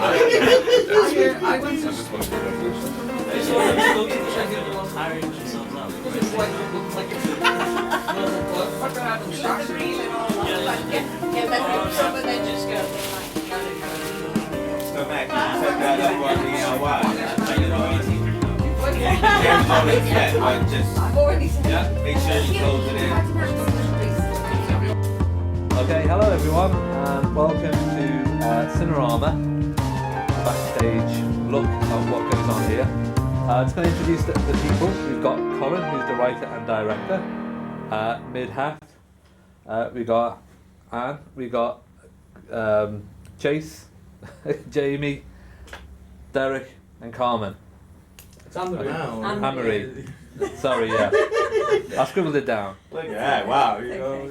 I went to So Mac, you set that up on the why? You know, camera's already set, but just make sure you close it in. Okay, hello everyone, and welcome to Cinerama, backstage look at what goes on here. Just going to introduce the people. We've got Colin, who's the writer and director. Mid-half, we got Anne, we got Chase, Jamie, Derek, and Carmen. It's Anne-Marie. Sorry, yeah. I scribbled it down. Look at that! Wow, you know,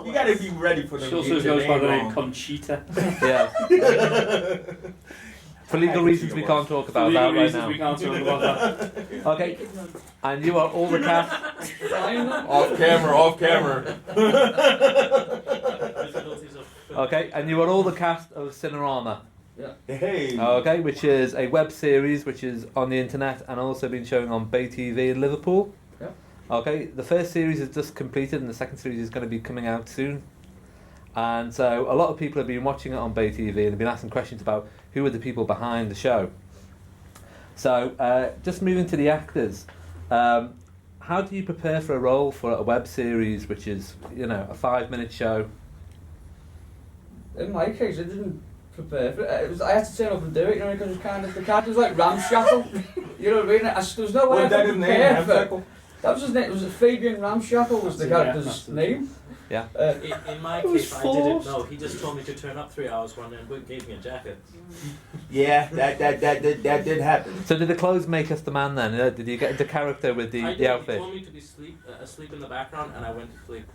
you gotta be ready for the. She also goes by the name Conchita. Yeah. For legal reasons, we can't talk about that right now. We can't talk about that. Okay. And you are all the cast. Off camera. Okay, and you are all the cast of Cinerama. Yeah. Hey. Okay, which is a web series which is on the internet and also been showing on Bay TV in Liverpool. Yeah. Okay, the first series is just completed and the second series is going to be coming out soon. And so a lot of people have been watching it on Bay TV and have been asking questions about who are the people behind the show. So just moving to the actors, how do you prepare for a role for a web series which is, you know, a 5-minute show? In my case, I didn't prepare for it. I had to turn up and do it, you know, because it was kind of, the character was like ramshackle. You know what I mean? There was no way I could prepare for it. That was his name. It was Fabian Ramshackle was the character's name. Yeah. In my case, I didn't know. He just told me to turn up 3 hours one and gave me a jacket. Yeah, that did happen. So did the clothes make us the man then? Did you get into character with the outfit? He told me to be asleep in the background, and I went to sleep.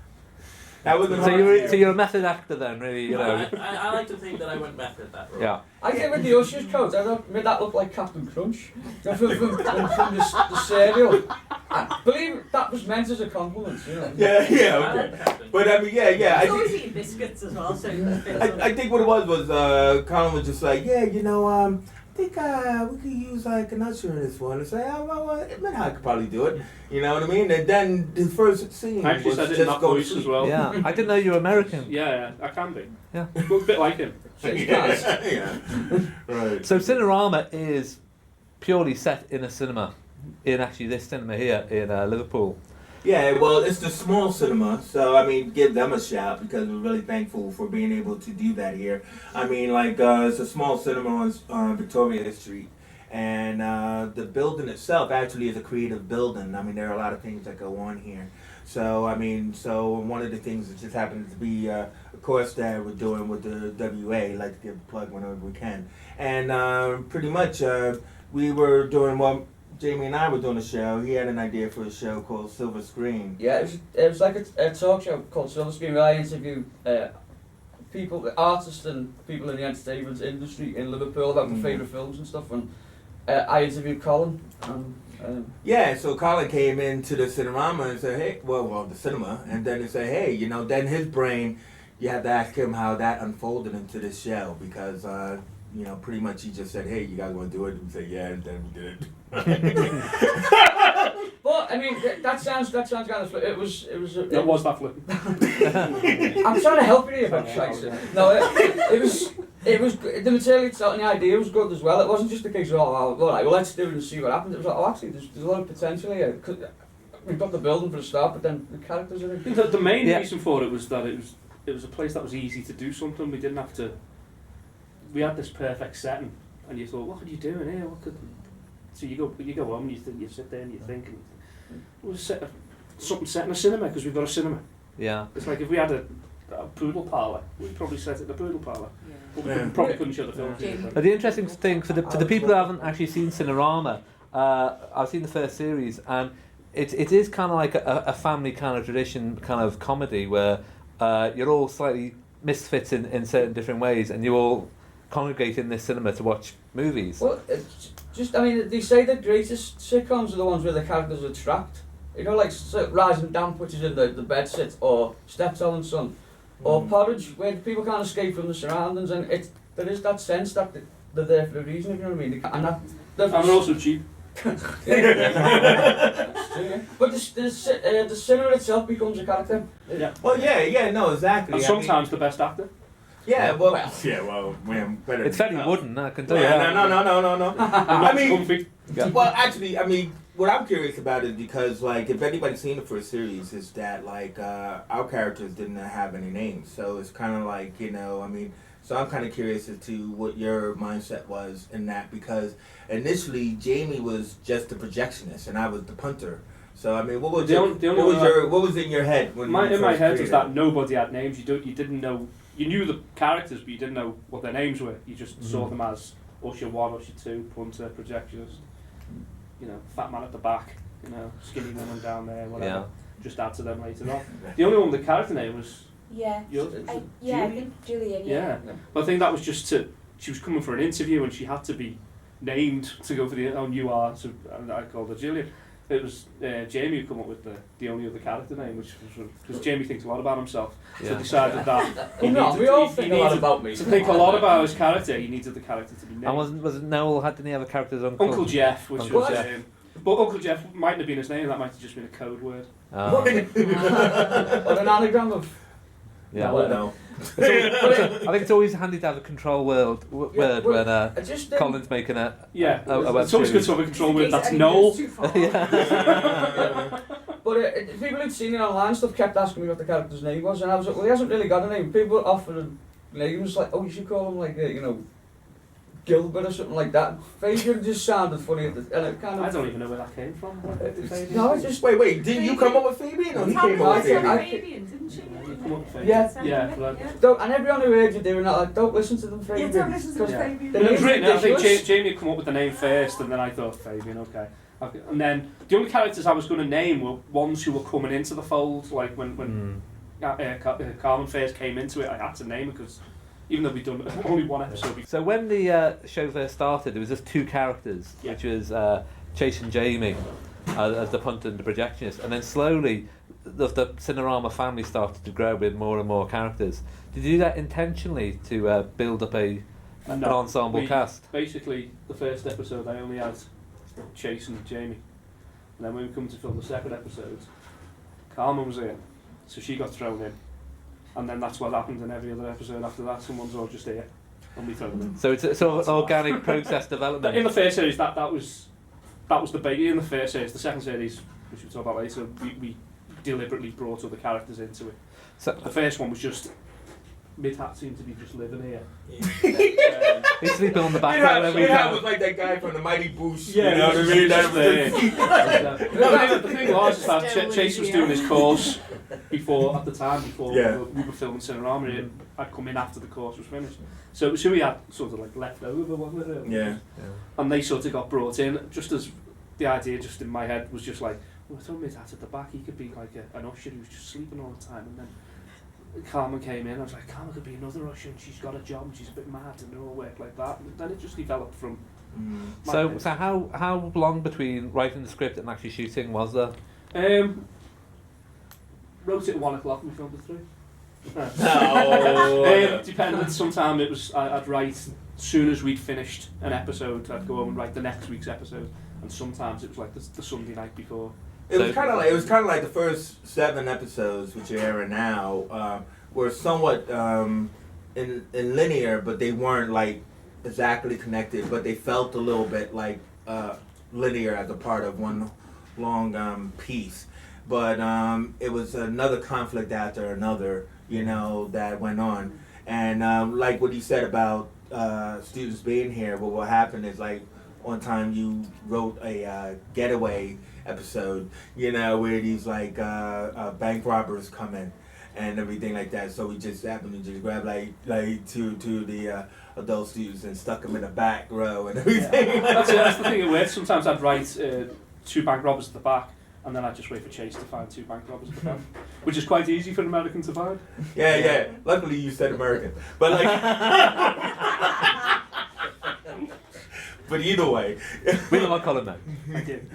That was so you're a method actor then, really, you know? I like to think that I went method that role. Yeah. I think with the Usher's coat, I made that look like Captain Crunch. You know, from the cereal. I believe that was meant as a compliment, you know. Yeah, okay. But I mean, yeah. He's always eating biscuits as well, so I think what it was Colin was just like, yeah, you know, I think we could use like an usher in this one. And say, I could probably do it. You know what I mean? And then the first scene I actually was said it just in that go to voice sleep. as well. Yeah. I didn't know you were American. Yeah, I can be. Yeah. Look a bit like him. Yeah. Right. So Cinerama is purely set in a cinema, in actually this cinema here in Liverpool. Yeah, well, it's the small cinema, so I mean, give them a shout because we're really thankful for being able to do that here. I mean, like, it's a small cinema on Victoria Street, and the building itself actually is a creative building. I mean, there are a lot of things that go on here. So, I mean, one of the things that just happens to be a course that we're doing with the WA, like to give a plug whenever we can. And pretty much, we were doing Jamie and I were doing a show. He had an idea for a show called Silver Screen. Yeah, it was like a talk show called Silver Screen where I interview people, artists and people in the entertainment industry in Liverpool about their favourite films and stuff. And I interviewed Colin. Yeah, so Colin came into the Cinerama and said, hey, well, the cinema, and then he said, hey, you know, then his brain, you have to ask him how that unfolded into this show because, you know, pretty much he just said, hey, you guys want to do it? And we said, yeah, and then we did it. But I mean, that sounds kind of flip. It was that flip? I'm trying to help you here, but no, it was the material itself and the idea was good as well. It wasn't just a case of all right, well let's do it and see what happens. It was like, actually there's a lot of potential here. We've got the building for a start, but then the characters are. The main reason for it was that it was a place that was easy to do something. We didn't have to. We had this perfect setting, and you thought, what could you do in here? So you go home, you sit there and you think, and we'll set something set in a cinema because we've got a cinema. Yeah. It's like if we had a poodle parlour, we'd probably set it in a poodle parlour. But we probably couldn't show the film. But the interesting thing for the people who haven't actually seen Cinerama, I've seen the first series, and it is kind of like a family kind of tradition, kind of comedy where you're all slightly misfits in certain different ways, and you all congregate in this cinema to watch movies. Well, it's just, I mean, they say the greatest sitcoms are the ones where the characters are trapped. You know, like Rise and Damp, which is in the bed sit, or Steptoe and Son, or Porridge, where people can't escape from the surroundings, and there is that sense that they're there for a reason, if you know what I mean. And that, And they're also cheap. But the cinema itself becomes a character. Yeah. Well, yeah, no, exactly. And I sometimes the best actor. mean, man, better. It's very wooden, I can tell you. Yeah, no. I mean, Comfy. Yeah. well, actually, I mean, what I'm curious about is because, like, if anybody's seen the first series, is that like our characters didn't have any names, so it's kind of like, you know, I mean. So I'm kind of curious as to what your mindset was in that, because initially Jamie was just the projectionist and I was the punter. So I mean, what was what was in your head when in my head was that nobody had names. You didn't know. You knew the characters, but you didn't know what their names were. You just saw them as Usher 1, Usher 2, punter, projectionist. You know, fat man at the back. You know, skinny woman down there. Whatever. Yeah. Just add to them later on. The only one with the character name was. Yeah. I think Julian. Yeah. But I think that was just she was coming for an interview and she had to be named to go for the, you are, so and I called her Julian. It was Jamie who come up with the only other character name, which was, because Jamie thinks a lot about himself, so decided that we all think a lot about me. To think a lot about his character, he needed the character to be named. And was it Noel, had any other characters? Uncle Jeff, which Uncle was Jeff. but Uncle Jeff mightn't have been his name, that might have just been a code word. Or an anagram of. Yeah, No. I think it's always handy to have a control word when Colin's making a web it's always good to have a control word that's Noel. But people who'd seen it online stuff kept asking me what the character's name was, and I was like, well, he hasn't really got a name. People offering names like, oh, you should call him like, you know, Gilbert or something like that. Fabian just sounded funny, and it kind of. I don't even know where that came from. No, it's just wait. Did you come up with Fabian, or he came up with Fabian? Fabian, didn't she? Yeah. And everyone who heard you doing that, like, don't listen to them, Fabian. Yeah, don't listen to Fabian. It was written, I think Jamie had come up with the name first, and then I thought Fabian, okay. And then the only characters I was going to name were ones who were coming into the fold, like when Carmen first came into it, I had to name it because even though we'd done only one episode. So when the show first started, there was just two characters, which was Chase and Jamie as the punter and the projectionist, and then slowly the Cinerama family started to grow with more and more characters. Did you do that intentionally to build up an ensemble cast? Basically, the first episode I only had Chase and Jamie, and then when we come to film the second episode, Carmen was in, so she got thrown in, and then that's what happened in every other episode after that. Someone's all just here, and we throw them in. So it's sort of an organic process development. In the first series, that was the baby. In the first series, the second series, which we'll talk about later, we deliberately brought other characters into it. So the first one was just Mid-Hat seemed to be just living here. He's sleeping on the back row every Mid-Hat time. was like that guy from the Mighty Boosh. Yeah, you know what I mean? The thing was that Chase was doing his course before we were filming Cinerama. I'd come in after the course was finished. So we had sort of like left over, wasn't it? Yeah. And they sort of got brought in, just as the idea just in my head was just like, well, throw Mid-Hat at the back, he could be like an usher who's just sleeping all the time. And then Carmen came in, I was like, Carmen could be another usher and she's got a job and she's a bit mad and they all work like that. And then it just developed from So how long between writing the script and actually shooting was there? Wrote it at 1 o'clock and we filmed at 3. No. Depended, sometimes it was, I'd write as soon as we'd finished an episode, I'd go home and write the next week's episode, and sometimes it was like the Sunday night before. It was kind of like the first 7 episodes, which are airing now, were somewhat in linear, but they weren't like exactly connected, but they felt a little bit like linear as a part of one long piece. But it was another conflict after another, you know, that went on. And like what he said about students being here, what happened is like one time you wrote a getaway episode, you know, where these like bank robbers come in and everything like that. So we just happened to just grab like two of the adult students and stuck them in the back row and everything. Yeah. That's the thing it works. Sometimes I'd write 2 bank robbers at the back, and then I'd just wait for Chase to find 2 bank robbers at the front, which is quite easy for an American to find. Yeah. Luckily you said American, but like. But either way, We don't like Colin though. I did.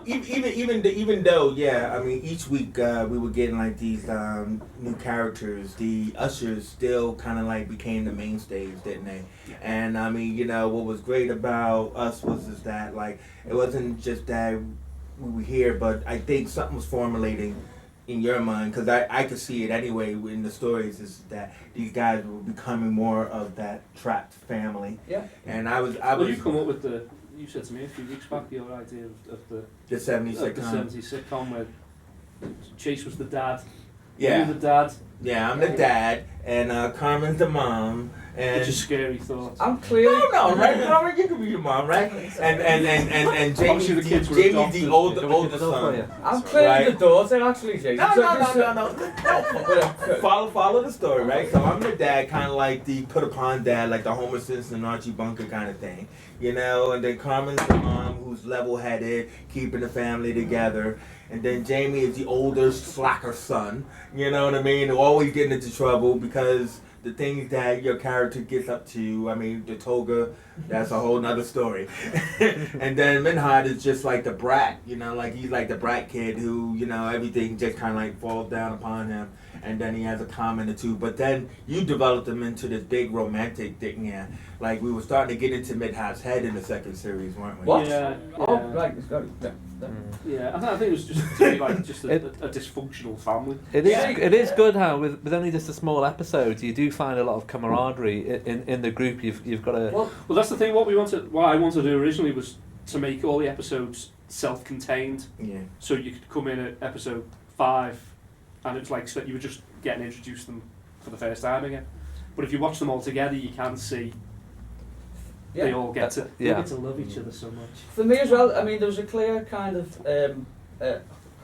even though, yeah, I mean, each week we were getting like these new characters. The ushers still kind of like became the mainstays, didn't they? And I mean, you know, what was great about us was is that like it wasn't just that we were here, but I think something was formulating in your mind, because I could see it anyway in the stories, is that these guys were becoming more of that trapped family. Yeah. And I was you come up with you said to me a few weeks back your idea of the 70s of the sitcom. 70s sitcom where Chase was the dad. Yeah. You were the dad. Yeah, I'm the dad, and Carmen's the mom. And Which is scary thought. I'm clearly no, right? Carmen, you can be the mom, right? And Jamie, Obviously the kids were Jamie's adopted. the older son. I'm clearly Right. the daughter, actually, Jason. No. Follow the story, right? So I'm the dad, kind of like the put upon dad, like the Homer Simpson, Archie Bunker kind of thing, you know. And then Carmen's the mom, who's level-headed, keeping the family together. And then Jamie is the older, slacker son, you know what I mean? Always getting into trouble because the things that your character gets up to, I mean, the toga, that's a whole nother story. And then Minhad is just like the brat, you know, like he's like the brat kid who, you know, everything just kind of like falls down upon him. And then he has a comment or two. But then you developed him into this big romantic thing, yeah. Like we were starting to get into Midhad's head in the second series, weren't we? What? Yeah. Oh, right. It's got it. Yeah, I think it was just to be like just a dysfunctional family. It is good how with only just a small episode you do find a lot of camaraderie in the group. You've got a Well, that's the thing. What I wanted to do originally was to make all the episodes self-contained. Yeah. So you could come in at episode 5, and it's like so you were just getting introduced to them for the first time again. But if you watch them all together, you can see they all get to love each other so much. For me as well, I mean, there was a clear kind of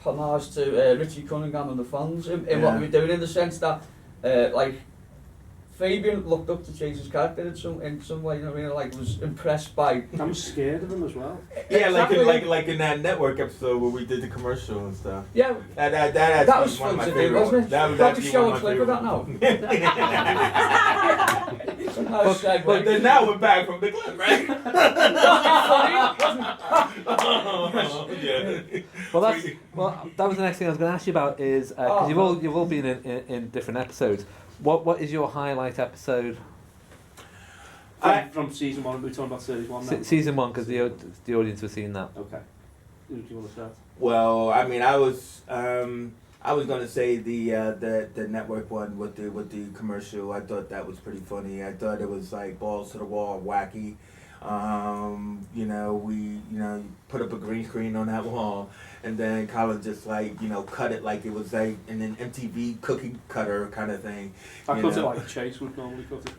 homage to Richie Cunningham and the Fonz in what we were doing, in the sense that, like, Fabian looked up to Chase's character in some way, you know what I mean? Like, was impressed by. I'm scared of him as well. Yeah, Exactly. like in that network episode where we did the commercial and stuff. Yeah, That was one of fun my to do, favorite wasn't it? ones. That was Probably actually show one a of my clip of favorite that ones. Somehow segue. But then now we're back from the clip, right? Yeah. well that was the next thing I was going to ask you about is because you've all been in different episodes. What is your highlight episode? From season 1, we're talking about series 1 now. Season 1, because the audience have seen that. Okay. Who do you want to start? Well, I mean, I was gonna say the network one with the commercial. I thought that was pretty funny. I thought it was like balls to the wall, wacky. You know, we you put up a green screen on that wall, and then Colin just like cut it like it was like in an MTV cookie cutter kind of thing. I cut it like Chase would normally cut it.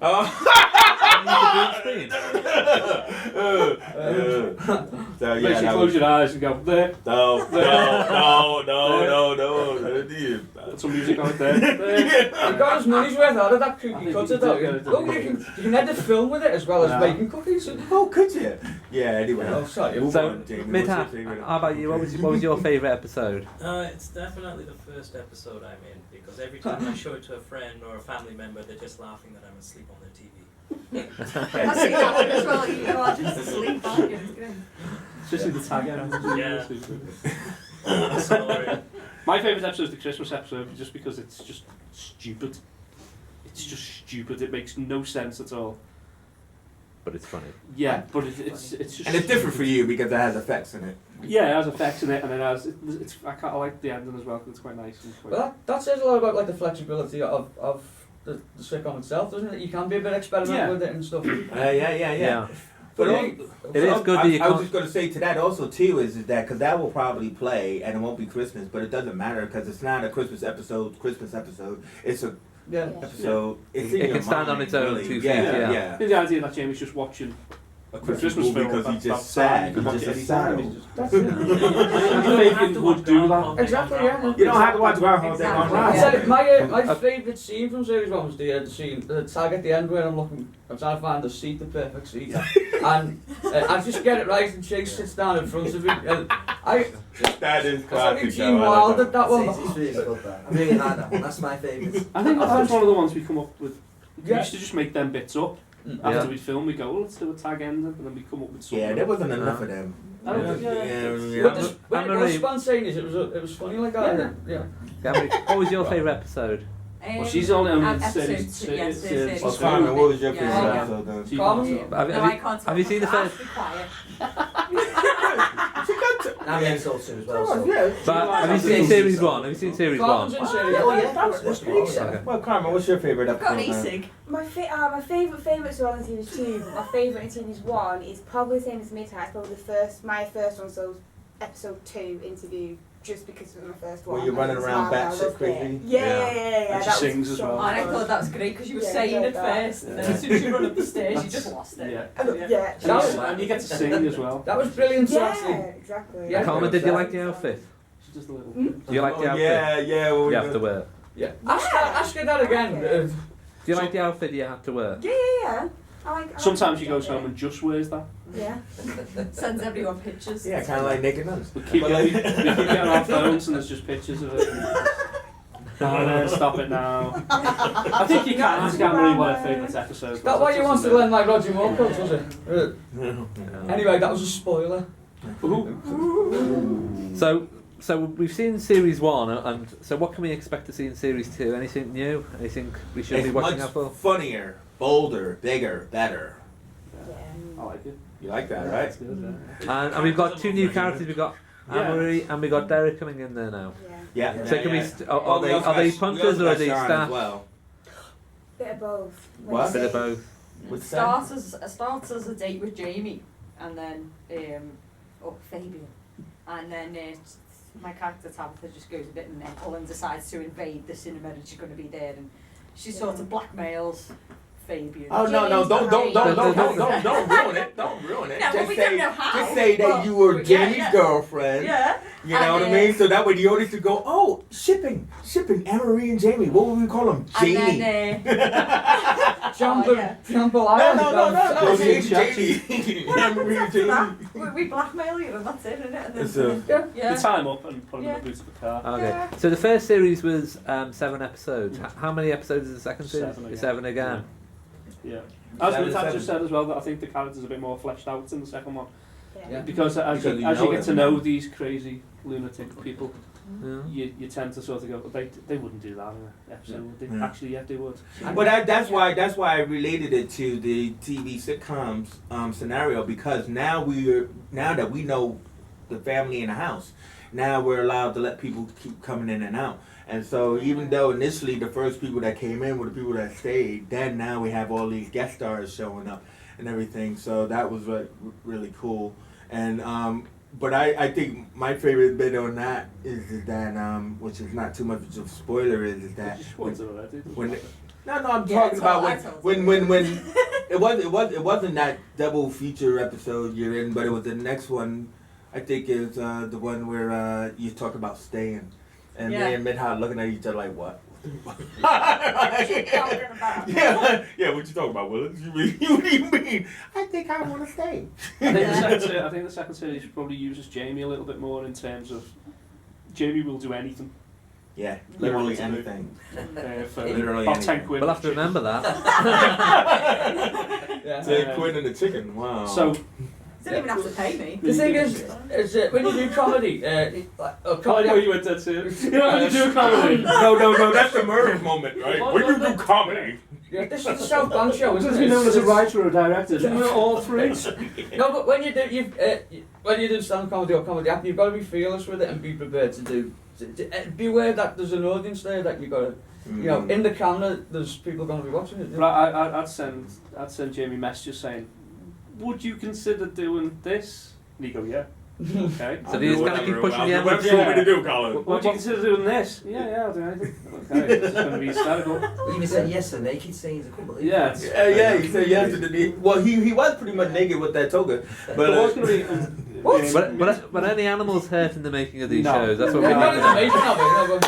So yeah, Basically, close your eyes and go there. No. Put some music on it there. He got his money's worth out of that cookie cutter though. Look, you can edit film with it as well as making cookies. Oh, could you? Yeah. Anyway. Oh, sorry. Move So, on, Jamie. What's your Midhat, favorite how about you? What was your favourite episode? It's definitely the first episode I'm in, because every time I show it to a friend or a family member, they're just laughing that I'm asleep on their TV. I see that one as well. You are just asleep, aren't you? It's good. Especially the tag end. Yeah. So, My favourite episode is the Christmas episode, just because it's just stupid. It's just stupid. It makes no sense at all. But it's funny. Yeah, but it's just. And it's different for you because it has effects in it. Yeah, it has effects in it, and it has. I like the ending as well, because it's quite nice. And quite Well, that says a lot about like the flexibility of the sitcom itself, doesn't it? You can be a bit experimental with it and stuff. Yeah. For But me, It is good that you I was can't. just going to say to that also too is that because that will probably play and it won't be Christmas, but it doesn't matter because it's not a Christmas episode. It's a yeah. episode. It's in It your can stand on mind, its own really. 2 feet, Yeah. yeah. The idea that Jamie's just watching A Christmas movie film because he's that's just sad. fine. He's You just can watch sad. it anytime, he's That's it. Fabian would do that. Exactly, yeah. You don't have to watch Groundhog Day on Exactly. I Rise. said it, my favourite scene from series 1 was the scene, the tag at the end where I'm trying to find the perfect seat, and I just get it right and Chase sits down in front of me, and That is I classic. think Gene Wilder did that one. It's really good, that. I really like that one. That's my favourite. I think that was one of the ones we come up with. We Yeah. used to just make them bits up. After we'd film, we go, let's do a tag ending, and then we come up with something. Yeah, there wasn't enough of them. I don't think- But just, when it was spontaneous, it was funny like that. Yeah. What was your favourite episode? Well, she's only on episode series two, yeah, series Oh, two. Carmen, what was your Yeah. favorite Yeah. episode then? Carmen? Have you seen the first? Be quiet. I'm the insult too as well. Oh, So. yeah. But have you seen series 1? Have you seen series 1? Carmen's in series Oh one. yeah, that's pretty exciting. Okay. Well, Carmen, what's your favorite Got an episode? then? e-cig. My favourite's all in series 2, but my favourite in series 1 is probably the same as Midnight. It's probably my first one, so episode 2 interview, just because it was my first one. Were you running And around I batshit loved crazy? it. Yeah. And she that was sings as so well. And I fun. thought that was great because you were Yeah, saying it that. first, and then as soon as you run up the stairs, you just lost it. Yeah. And you get to sing as well. That was brilliant to Yeah, actually. exactly. Yeah. Carmen, did you like the outfit? She does the little. Do you like the Oh, outfit? yeah. What You we have to did- wear. Yeah. Ask her that again. Okay. Do you like the outfit you have to wear? Yeah. I like Sometimes she it. goes home and just wears that. Yeah. Sends everyone pictures. Yeah, kind of like naked nuns. We keep getting our phones and there's just pictures of it. No, stop it now. I think you can ask Anne-Marie what her favourite episode was. That's why you wanted to learn my Roger Moore quotes, was it? Anyway, that was a spoiler. So we've seen series 1, and so what can we expect to see in series 2? Anything new? Anything we should be It's watching much out for? funnier, bolder, bigger, better. I like it. You like that, right? That's good, yeah. And we've got 2 new characters. We've got Yeah. Anne-Marie and we got Derek coming in there now. Yeah. Yeah. So can we? Are We they also got- punters we also or are got they Sharon staff? as well. Bit of both. What? Bit of both. What's that? Starts as a date with Jamie, and then Fabian, and then my character Tabitha just goes a bit mental and decides to invade the cinema, and she's going to be there, and she sort of blackmails Fabian. Oh no! Don't ruin it! Don't ruin it! No, but we don't know how. Just say that Well, you were Jamie's yeah. girlfriend. Yeah. You know what I mean? So that way the audience would go, oh, shipping, Anne-Marie and Jamie. What would we call them? Jamie. And then, Jambalaya. No, Jamie. Jamie. Anne-Marie and Jamie. we blackmail you, and that's it, isn't it? And then, It's a- yeah. We tie him up and put him in the boot of the car. Okay. Yeah. So the first series was 7 episodes. How many episodes is the second series? 7 again. It's 7 again. Yeah. As Seven, Mitch just seven. said as well, that I think the character's a bit more fleshed out in the second one. Yeah. Because as Because you you know get to them. know these crazy lunatic people, Yeah. you tend to sort of go, they wouldn't do that in an episode, would they? Yeah. Actually, yeah, they would. But that's why I related it to the TV sitcoms scenario, because now that we know the family in the house, now we're allowed to let people keep coming in and out. And so even though initially the first people that came in were the people that stayed, then now we have all these guest stars showing up and everything. So that was really cool. And but I think my favorite bit on that is that which is not too much of a spoiler, is that Spoiled it already. when I'm Yeah, talking about I told when it wasn't that double feature episode you're in, but it was the next one. I think is the one where you talk about staying, and Yeah. me and Midhat looking at each other like, what? What you talking about? Yeah, what you talking about, Willis? What do you mean? I think I want to stay. I think the second series probably uses Jamie a little bit more in terms of Jamie will do anything Yeah, literally Yeah. anything. for Literally about anything. 10 quid. We'll have to remember that. Yeah. Say quid in the chicken. Wow. So, Didn't even have to pay me. The thing is when you do comedy, comedy, you went dead serious. You know how you do comedy? no, that's the murder moment, right? What- When you what- do comedy. Yeah, this is the South Bank show, isn't Doesn't it? he known as a writer or a director? Isn't it all three? No, but when you do stand comedy or comedy act, you've got to be fearless with it and be prepared to do. Be aware that there's an audience there that you've got to, you know, in the camera, there's people going to be watching it. But I'd send Jamie messages saying, would you consider doing this? And he'd go, yeah. Okay. So do you just kind of keep pushing the What envelope? do you want me to do, Colin? Would you consider doing this? Yeah, I'll do anything. Okay, this is going to be hysterical. You even said yes to naked scenes. I couldn't believe Yeah. it. Yeah, he said yes to the. Well, he was pretty much naked with that toga, but There was going to be... But any animals hurt in the making of these No. shows? That's what we Yeah, not in the need making of it, no,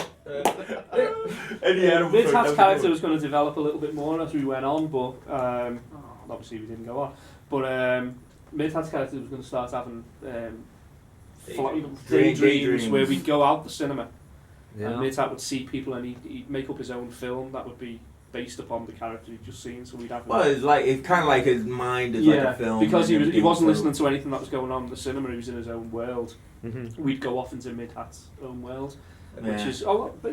but, any animal. Midhat's character was going to develop a little bit more as we went on, but obviously we didn't go on. But Midhat's character was going to start having daydreams where we'd go out the cinema Yeah. and Midhat would see people and he'd make up his own film that would be based upon the character he'd just seen. So we'd have. Well, it's kind of like his mind is like a film. because and he everything, wasn't so- listening to anything that was going on in the cinema. He was in his own world. Mm-hmm. We'd go off into Mid-Hat's own world, which Yeah. is but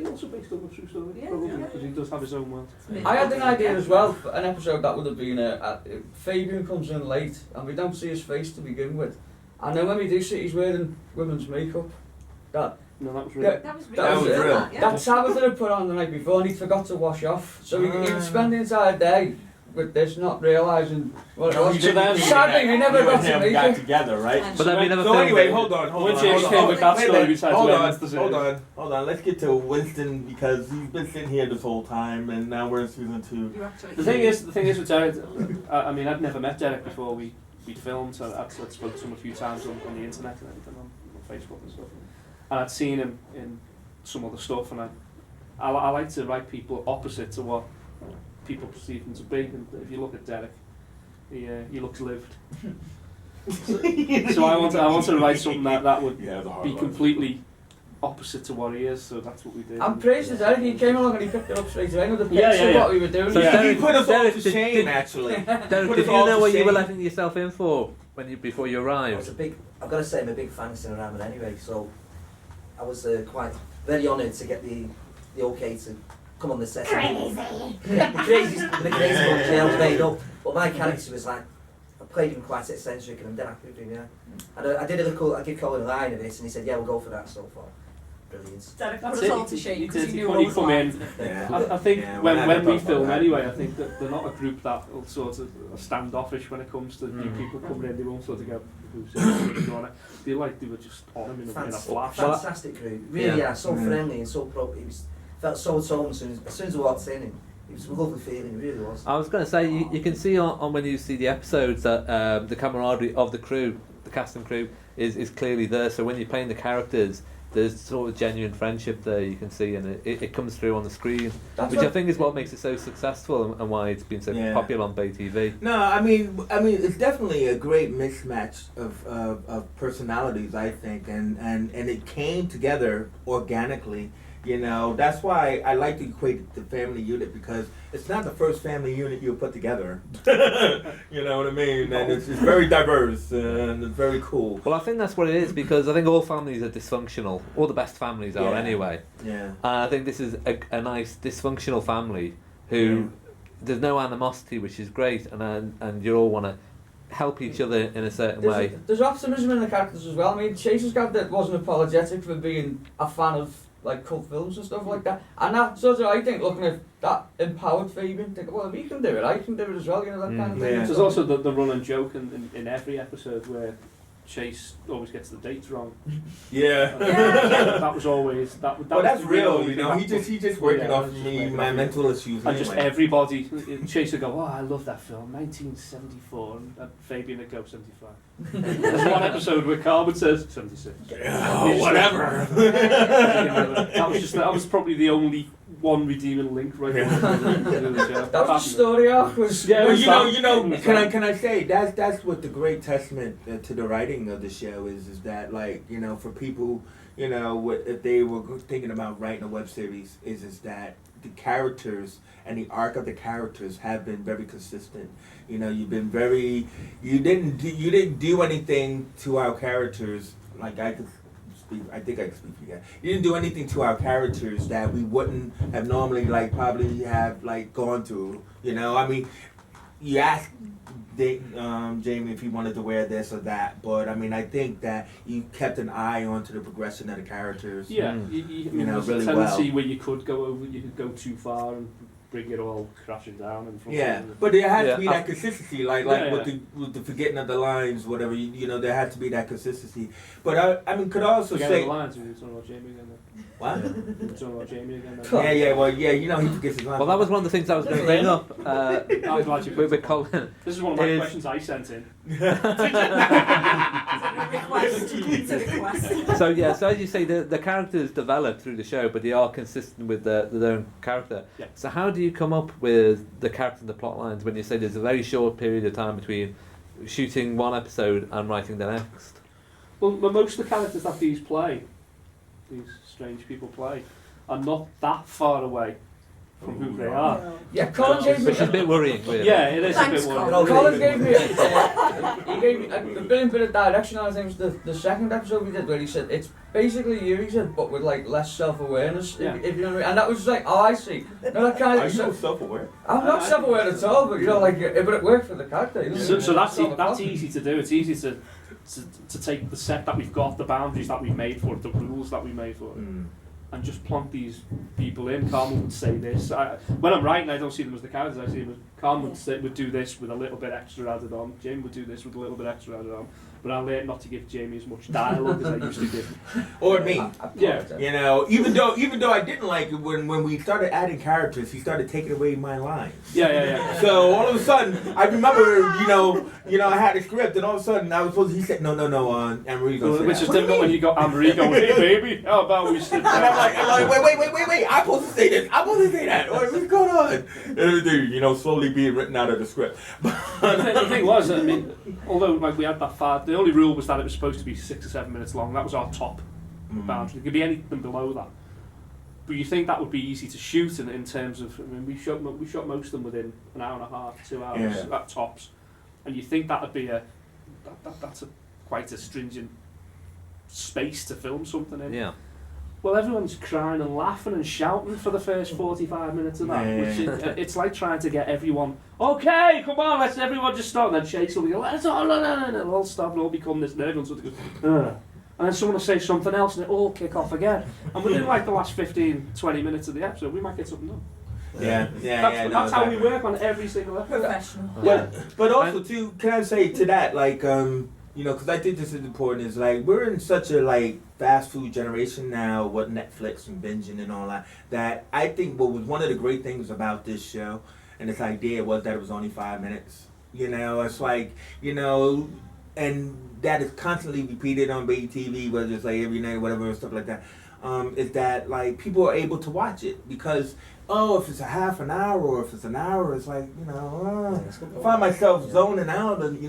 also based on the true story, Yeah, probably, yeah. because he does have his own world. I had an idea as well for an episode that would have been Fabian comes in late and we don't see his face to begin with. And then when we do see he's wearing women's makeup, that No, that was really. Yeah. That was That was real. real. Yeah. that Tabitha had put on the night before and he forgot to wash off. So he would spend the entire day with this, not realising what it was. Sadly, we never got to meet got it. together, right? But then we never So filmed anyway, it. hold on. When James came with that Wait a story, minute. we tried to hold end on, the series. hold on. Let's get to Winston because he's been sitting here this whole time, and now we're in season 2. You actually The thing is with Derek, I mean, I'd never met Derek before we'd filmed, so I'd spoken to him a few times on the internet and everything, on Facebook and stuff. And I'd seen him in some other stuff, and I like to write people opposite to what people perceive him to be. And if you look at Derek, he looks lived. So I want to write something that would be completely opposite to what he is. So that's what we did. I'm praised to Derek, he came along and he picked it up straight away with the picture Yeah. of what we were doing. So He Derek- put us all Derek, to did- shame, did- actually. Derek, Put did us you all know to what you were shame. letting yourself in for before you I was arrived? I've got to say I'm a big fan of Cinerama anyway, so I was quite very honoured to get the okay to come on the set. Crazy. the crazy one, Jail's made up. But my character was like, I played him quite eccentric and I'm dead happy with him, yeah. And I gave Colin a line of this and he said, yeah, we'll go for that so far. Brilliant. Derek put That's us it. all to shame He because did. he He knew when all he the come lines. in. Yeah. I think Yeah, when we talk film about that. anyway, I think that they're not a group that will sort of standoffish when it comes to new people coming in. They won't sort of go, who's on it. They were just on him in a flash. Fantastic group. Really, yeah, so Yeah. friendly and so pro. It was felt so at home as soon as I walked in. It was a lovely feeling, it really was. I was going to say, you can see on when you see the episodes that the camaraderie of the crew, the cast and crew, is clearly there. So when you're playing the characters, there's sort of genuine friendship there you can see, and it comes through on the screen, That's which I what- think is what makes it so successful and why it's been so Yeah. popular on Bay TV. No, I mean, it's definitely a great mismatch of personalities, I think, and it came together organically. You know, that's why I like to equate the family unit because it's not the first family unit you put together. You know what I mean? And it's very diverse and it's very cool. Well, I think that's what it is, because I think all families are dysfunctional. All the best families are Yeah. anyway. Yeah. And I think this is a nice dysfunctional family who there's no animosity, which is great, and you all want to help each other in a certain way. There's optimism in the characters as well. I mean, Chase's character wasn't apologetic for being a fan of like cult films and stuff like that, and that sort of, I think, looking at that empowered Fabian, think, well, if he can do it, I can do it as well, you know, that kind of thing. Yeah. There's also the running joke in every episode where Chase always gets the dates wrong. Yeah. That was always that Well, was that's the real, only you thing know. that- He just working Yeah, off just me, working my off mental issues. And just anyway. everybody, Chase would go, oh, I love that film, 1974, and Fabian would go, 75. There's one episode where Carmen says, 76. Oh, whatever. That was probably the only one redeeming link right there. That was the story arc. Yeah, Well, it was you know. that. Can I say that's what the great testament to the writing of the show is that, like, you know, for people, you know, if they were thinking about writing a web series, is that the characters and the arc of the characters have been very consistent. You know, you didn't do anything to our characters, like I think I can speak for you guys. You didn't do anything to our characters that we wouldn't have normally, like, probably have, like, gone through. You know, I mean, you asked Jamie if he wanted to wear this or that, but I mean, I think that you kept an eye onto the progression of the characters. Yeah, Mm. you know, there's really a tendency well. where you could go too far and bring it all crashing down in front Yeah, of but there had Yeah, to be that consistency, like Yeah, with the forgetting of the lines, whatever. You know, there had to be that consistency. But I mean, could also Forget say the lines, we were talking about Jamie again. what? We were talking about Jamie again. Then. Well, you know, he forgets his lines. Well, that was one of the things I was going to bring up I'm glad you with Colin. This is one of my Is- questions I sent in. It's a request. So yeah, so as you say, the characters develop through the show, but they are consistent with their own character. Yeah. So how do you come up with the character and the plot lines when you say there's a very short period of time between shooting one episode and writing the next? Well, most of the characters that these strange people play, are not that far away from who they are. Yeah, Colin gave me. Which is a bit worrying, really. Yeah, it is Thanks, a bit Colin. worrying. Colin gave me he gave me a brilliant bit of direction. I think it was the second episode we did where he said it's basically you, he said, but with like less self-awareness. Yeah. If you know what I mean. And that was just like, oh, I see. No, that kind Are of. you self-aware? I'm not self-aware at all, but you know, like, but it worked for the character. You know? So that's It's not a that's problem. easy to do. It's easy to take the set that we've got, the boundaries that we've made for it, the rules that we made for it, and just plonk these people in. Carmen would say this. When I'm writing, I don't see them as the characters. I see them as Carmen would do this with a little bit extra added on. Jamie would do this with a little bit extra added on. But I learned not to give Jamie as much dialogue as I used to give. Or me. Yeah. You know, even though I didn't like it when we started adding characters, he started taking away my lines. Yeah. So all of a sudden, I remember, I had a script, and all of a sudden I was supposed to. He said, no, Anne-Marie gonna say Which that. is difficult when you got Anne-Marie going, hey baby, how about we sit And I'm down? like, wait, I'm supposed to say this. I'm supposed to say that. What's going on? And everything, slowly being written out of the script. The thing was, I mean, although like we had that the only rule was that it was supposed to be 6 or 7 minutes long. That was our top boundary. It could be anything below that. But you think that would be easy to shoot in terms of, I mean, we shot most of them within an hour and a half, 2 hours at tops, and you think that would be that's quite a stringent space to film something in. Yeah. Well, everyone's crying and laughing and shouting for the first 45 minutes of that, it's like trying to get everyone, okay, come on, let's everyone just stop, and then Chase will go, let's all, no, it'll all stop and all become this, and everyone sort of goes, ugh. And then someone will say something else and it all kick off again. And within like the last 15, 20 minutes of the episode, we might get something done. That's how we work on every single episode. Professional. But also too, can I say to that, like, because I think this is important, is like we're in such a like fast food generation now, what Netflix and binging and all that I think what was one of the great things about this show and this idea was that it was only 5 minutes. It's like, and that is constantly repeated on Bay TV, whether it's like every night, whatever, stuff like that. Is that like people are able to watch it because if it's a half an hour or if it's an hour, it's like I find myself zoning out and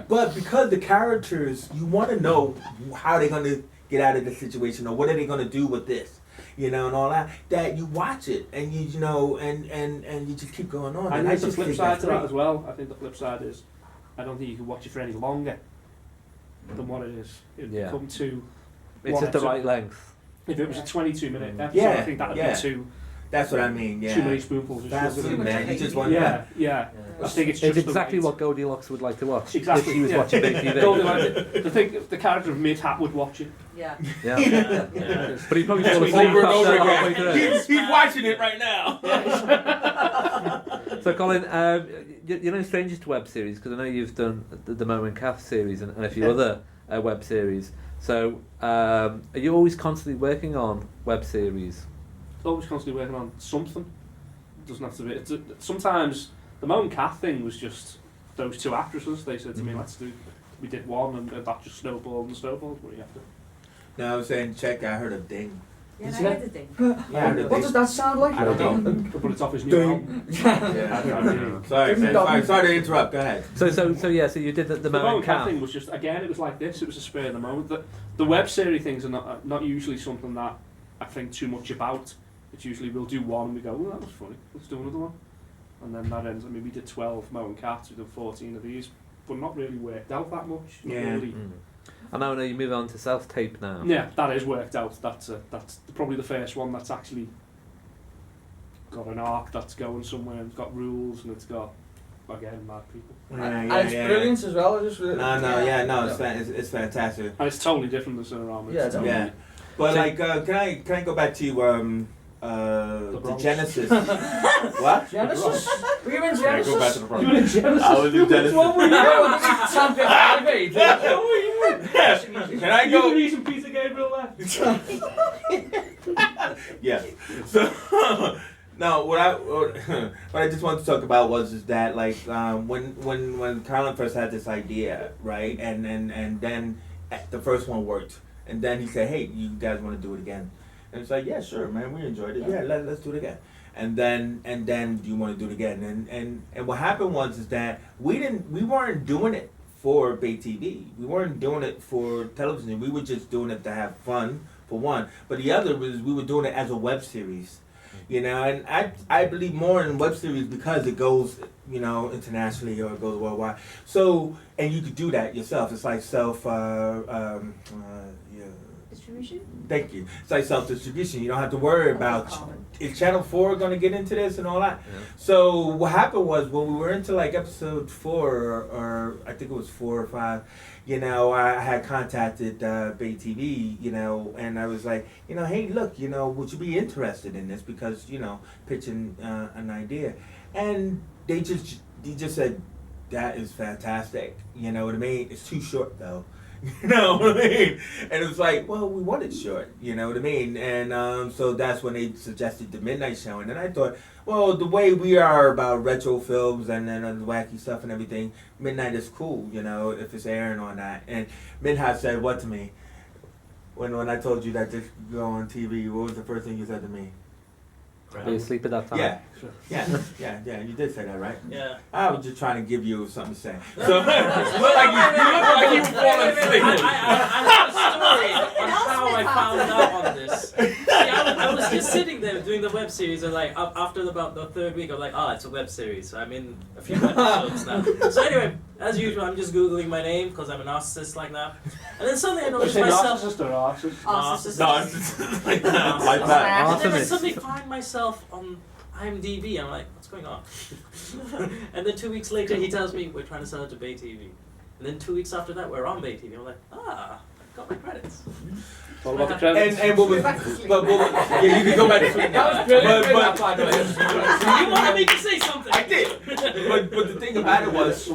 But because the characters, you want to know how they're gonna get out of this situation or what are they gonna do with this, and all that. That you watch it and you and you just keep going on. And I there's the just flip think side that's to that great. as well. I think the flip side is, I don't think you can watch it for any longer than what it is. It would come to. It's at the right length. If it was a 22-minute episode, Yeah, I think that would be too. That's what I mean. Yeah. Too many spoonfuls of That's sugar. it, man. You just want Yeah. I think it's just It's exactly the what Goldilocks would like to watch. Exactly. If she was watching Big TV. Goldilocks, the character of Mid-Hat would watch it. Yeah. Yeah. But he probably fall asleep over and over halfway again. through. He's watching it right now. So Colin, you're no strangers to web series because I know you've done the Mo and Kath series and a few other web series. So are you always constantly working on web series? Always constantly working on something. Doesn't have to be. Sometimes the Mo and Kath thing was just those two actresses. They said to me, "Let's do." We did one, and that just snowballed and snowballed. What do you have to? No, I was saying, check. I heard a ding. Yeah, Is I it? heard the thing. Yeah, I heard a What ding. does that sound like? I don't know. But it's off his new album. Yeah. Sorry to interrupt. Go ahead. So you did the The Mo Mo and and Kath Kath. thing was just, again, it was like this. It was a spur of the moment. The web series things are not usually something that I think too much about. It's usually we'll do one and we go, oh, that was funny. Let's do another one. And then that ends. I mean, we did 12 Mo and Kath. We did 14 of these, but not really worked out that much. Not really. And now I know you move on to self-tape now. Yeah, that is worked out. That's probably the first one that's actually got an arc that's going somewhere and it's got rules and it's got, again, mad people. And it's brilliant as well. It's fantastic. And it's totally different than Cinerama. Yeah, It's totally- Yeah, but like, can I go back to the Bronx. Genesis? What? Genesis? Were you in Can I go back Genesis? to the You front? were in Genesis? I was in Which Genesis. one were you? No, Champion Ivy. Can I You're the go? reason Peter Gabriel left. Yeah. So no, what I just wanted to talk about is that like when Colin first had this idea, right, and then the first one worked, and then he said, "Hey, you guys want to do it again?" And it's like, "Yeah, sure, man, we enjoyed it. Yeah, let's do it again." And then you want to do it again, and what happened was that we weren't doing it for Bay TV. We weren't doing it for television. We were just doing it to have fun, for one. But the other was we were doing it as a web series. You know, and I believe more in web series because it goes, you know, internationally or it goes worldwide. So, and you could do that yourself. It's like Distribution? thank you. It's like self-distribution. You don't have to worry about, is Channel 4 going to get into this and all that? Yeah. So what happened was when we were into like episode 4 or I think it was 4 or 5, you know, I had contacted Bay TV, you know, and I was like, you know, hey, look, you know, would you be interested in this? Because, you know, pitching an idea. And they just said, that is fantastic. You know what I mean? It's too short though. You know what I mean? And it was like, well, we want it short. You know what I mean? And so that's when they suggested the midnight showing. And I thought, well, the way we are about retro films and then the wacky stuff and everything, midnight is cool. You know, if it's airing on that. And Midnight said what to me when I told you that this could go on TV? What was the first thing you said to me? Were you asleep at that time? Yeah, yeah. You did say that, right? Yeah. I was just trying to give you something to say. So, you look like you falling asleep. I have a story on how I found out on this. See, I was just sitting there doing the web series, and like after about the third week, I'm like, oh, it's a web series. So I'm in a few episodes now. So anyway, as usual, I'm just googling my name because I'm a narcissist like that, and then suddenly I notice myself. Narcissist or artist? Narcissist. No, it's just like that. Like that. And then I Artemis. suddenly find myself on IMDb. I'm like, what's going on? And then 2 weeks later, he tells me we're trying to sell it to Bay TV. And then 2 weeks after that, we're on Bay TV. I'm like, got my credits. It's all about the credits. And what was, yeah, you can go back to sleep now. That was brilliant. But- By the way. You wanted me to say something. I did. But the thing about it was,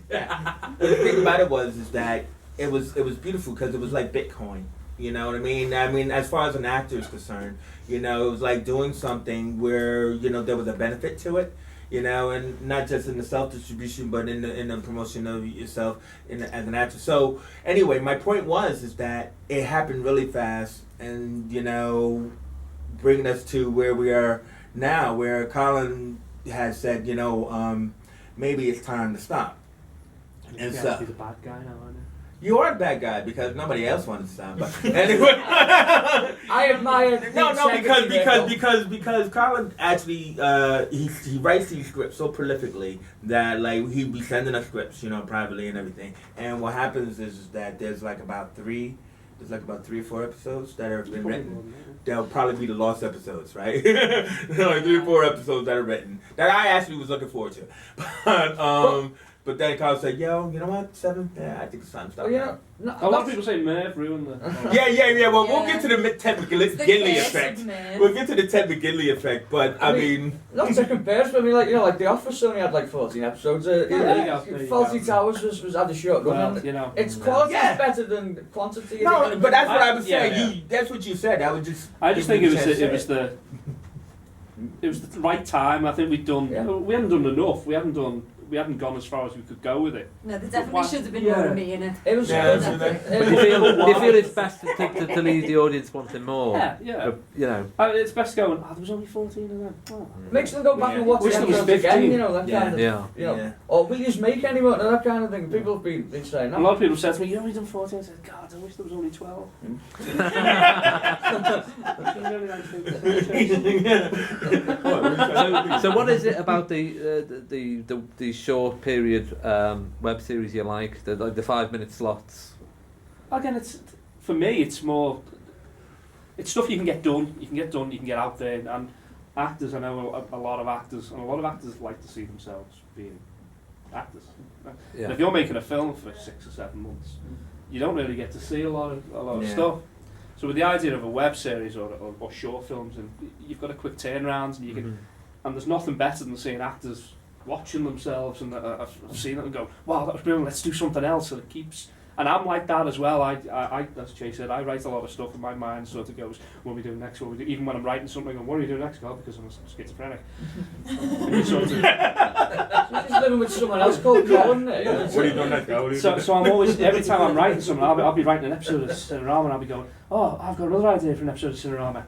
the thing about it was is that it was beautiful because it was like Bitcoin. You know what I mean? I mean, as far as an actor is concerned, you know, it was like doing something where, you know, there was a benefit to it, you know, and not just in the self-distribution, but in the promotion of yourself as an actor. So anyway, my point is that it happened really fast and, you know, bringing us to where we are now, where Colin has said, you know, maybe it's time to stop. And Yeah, so he's a bad guy now, aren't you are a bad guy because nobody else wanted to stop. But anyway, I admire. because Colin actually he writes these scripts so prolifically that like he'd be sending us scripts, you know, privately and everything. And what happens is that there's like about 3 or 4 episodes that have been written. They'll probably be the lost episodes, right? Like 3 or 4 episodes that are written that I actually was looking forward to. But then Carl said, yo, you know what, 7? Yeah, I think it's time to stop. Well, you know, no, A lot of people say Merv ruined the... Yeah. Well, we'll Yeah. get to the Ted The McGinley curse effect. of men. We'll get to the Ted McGinley effect, but I mean not to compare, but I mean, like, you know, like The Office only had like 14 episodes. There you go. Faulty Towers was had a short run. Well, and you know. its quality Yeah. is better than quantity. no, but that's what I was saying. Yeah. That's what you said. I would just. I just think it was give you a chance the right time. I think we hadn't done enough. We hadn't gone as far as we could go with it. No, there definitely Why- should have been yeah. more of me in it. It was. Yeah, it was- so that- it But was- do you feel it's best to leave the audience wanting more? Yeah. You know. It's best going, there was only 14 of them. Oh. Makes them go back Yeah. and watch Wish the there was episodes again, 15. you know, that kind of, Yeah. you know, Yeah. or will you make any more, that kind of thing. People have been saying A that. lot of people said to me, you only done 14. I said, God, I wish there was only 12. So what is it about the short period web series you like the 5-minute slots? Again, for me, it's more... It's stuff you can get done. You can get out there. And actors, I know a lot of actors, and a lot of actors like to see themselves being actors. Yeah. And if you're making a film for 6 or 7 months, you don't really get to see a lot of Yeah. stuff. So with the idea of a web series or short films, and you've got a quick turnaround, and you can, and there's nothing better than seeing actors watching themselves, and I've seen it and go, wow, that was brilliant. Let's do something else. And it keeps. And I'm like that as well. I as Jay said, I write a lot of stuff, and my mind sort of goes, what are we doing next? What are we do? Even when I'm writing something, I go, what are we doing next? God, because I'm schizophrenic. And you sort of, Just living with someone else called Colin. What are you doing next, guy? What are you doing? so I'm always, every time I'm writing something, I'll be writing an episode of Cinerama, and I'll be going, oh, I've got another idea for an episode of Cinerama.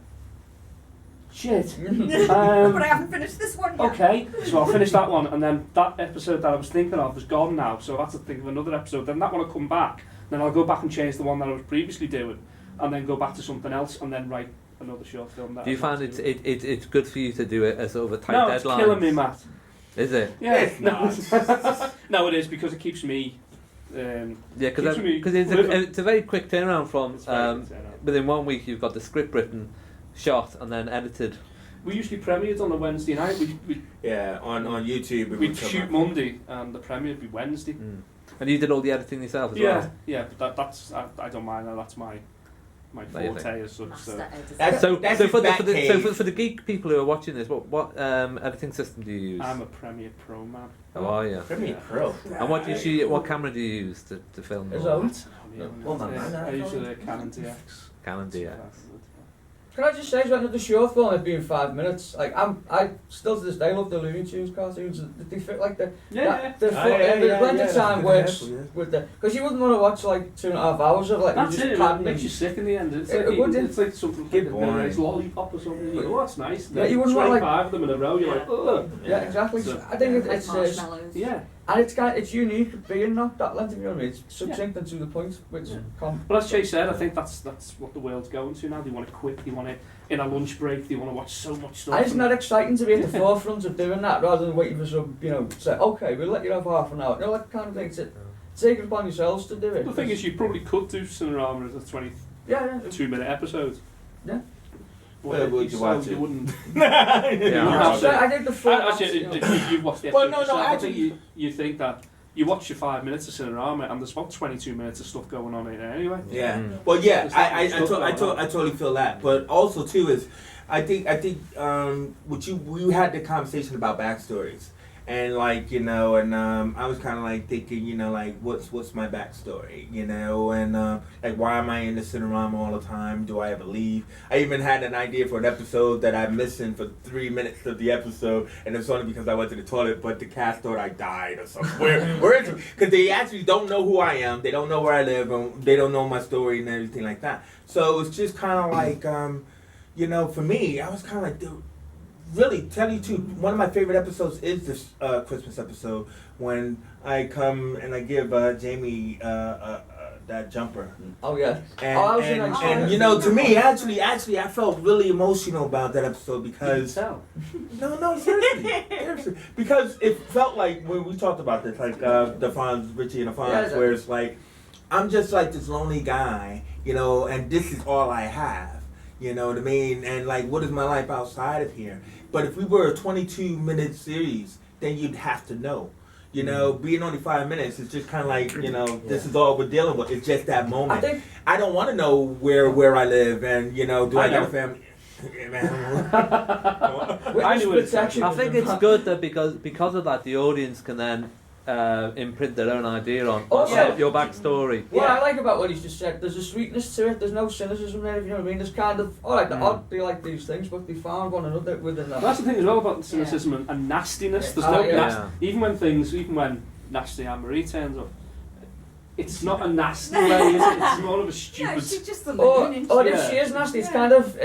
Shit. But I haven't finished this one yet. Okay, so I'll finish that one, and then that episode that I was thinking of is gone now, so I have to think of another episode. Then that one will come back, then I'll go back and change the one that I was previously doing, and then go back to something else, and then write another short film. That Do you I'd find like to it's good for you to do it as sort of a tight No, deadline? it's killing me, Matt. Is it? Yeah, It's not. no, it is because it keeps me. Yeah, Keeps me because living. it's a very quick turnaround from It's very good, yeah. within 1 week you've got the script written, shot, and then edited. We usually premiered on a Wednesday night. Yeah, on YouTube. it We'd would come shoot out. Monday and the premiere would be Wednesday. Mm. And you did all the editing yourself as Yeah, well? yeah, but that's I don't mind that. That's my That you forte as such. So. Master editor. That's- So, that's so his for the, back for, the, so cave. for the geek people who are watching this, what editing system do you use? I'm a Premiere Pro man. How are you? Premiere Yeah. Pro. And what do you shoot? What camera do you use to film? His all own. that? Oh, man, I use a Canon DX. Canon DX. Can I just say, as well, the short film had been 5 minutes. Like I still to this day love the Looney Tunes cartoons. They fit like the Yeah, the length of time Good works example, yeah. with the because you wouldn't want to watch like 2.5 hours of like that's you it. just It padding. makes you sick in the end. It's It like would, it's like something Get like a boring. nice lollipop or something. You go, oh, that's nice. Yeah, you wouldn't want, like- 25 of them in a row. You're like, ugh. Yeah, exactly. So- I think Like it's marshmallows. Yeah. and it's unique being not that length. You know what I mean? It's succinct and to the point. Which But as Chase said, I think that's what the world's going to now. They want it quick. They want it in a lunch break. They want to watch so much stuff. and isn't that exciting to be at the Yeah. forefront of doing that rather than waiting for some, say, okay, we'll let you have half an hour. You know, that kind of thing. Take it upon yourselves to do it. The thing is, you probably could do Cinerama as a 22-minute episode. Yeah. Where would you watch it? You wouldn't. Yeah. So I think the full. You've watched the episode Well, no, yourself. I actually- think you think that you watch your 5 minutes of Cinerama and there's about 22 minutes of stuff going on in it anyway. Yeah. Mm. Well, yeah, There's not much stuff I going on. totally feel that. But also too is, I think we had the conversation about backstories, and like I was kind of like thinking, like what's my backstory, and like why am I in the Cinerama all the time? Do I ever leave? I even had an idea for an episode that I'm missing for 3 minutes of the episode, and it's only because I went to the toilet, but the cast thought I died or something. Because they actually don't know who I am, they don't know where I live, and they don't know my story and everything like that. So it's just kind of like, for me, I was kind of like, dude, really, tell you too, one of my favorite episodes is this Christmas episode when I come and I give Jamie that jumper. Oh yeah. And, I was and, gonna- and to me, actually, I felt really emotional about that episode because Tell. no, seriously, because it felt like when we talked about this, like the Fonz, Richie and the Fonz, Yeah, where it's like I'm just like this lonely guy, and this is all I have, you know what I mean? And like, what is my life outside of here? But if we were a 22-minute series, then you'd have to know. Being only 5 minutes is just kind of like, this is all we're dealing with. It's just that I moment. think I don't want to know where I live and, do I got know. a family? Yeah, man. I knew it. protection. I think it's good that because of that, the audience can then imprint their own idea on Also- your backstory. What I like about what he's just said, there's a sweetness to it. There's no cynicism there. If you know what I mean. There's kind of the odd they like these things, but they found one another within that. That's the thing as well about cynicism and nastiness. There's Oh, no yeah. even when Nasty Anne-Marie turns up, it's not a nasty way, is it? It's more of a No, stupid. she's just the Or moon, if Yeah. she is nasty, it's Yeah. kind of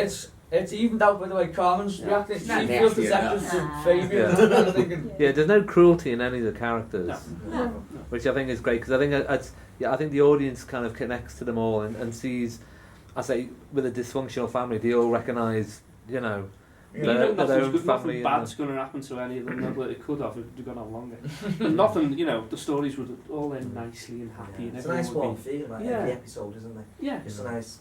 it's evened out by the way Carmen's reacting. She not feels nasty protective enough. to Fabian. Yeah. and I'm kind of thinking, Yeah, there's no cruelty in any of the characters, No. which I think is great because I think I think the audience kind of connects to them all and sees, I say, with a dysfunctional family, they all recognise, You their know, own nothing family. and bad's going to happen to any of them, but it could have if they'd gone on longer. And nothing, the stories would all end nicely and happy, and It's a nice everyone warm would feeling like Yeah. every episode, isn't it? be. Yeah. It's a nice,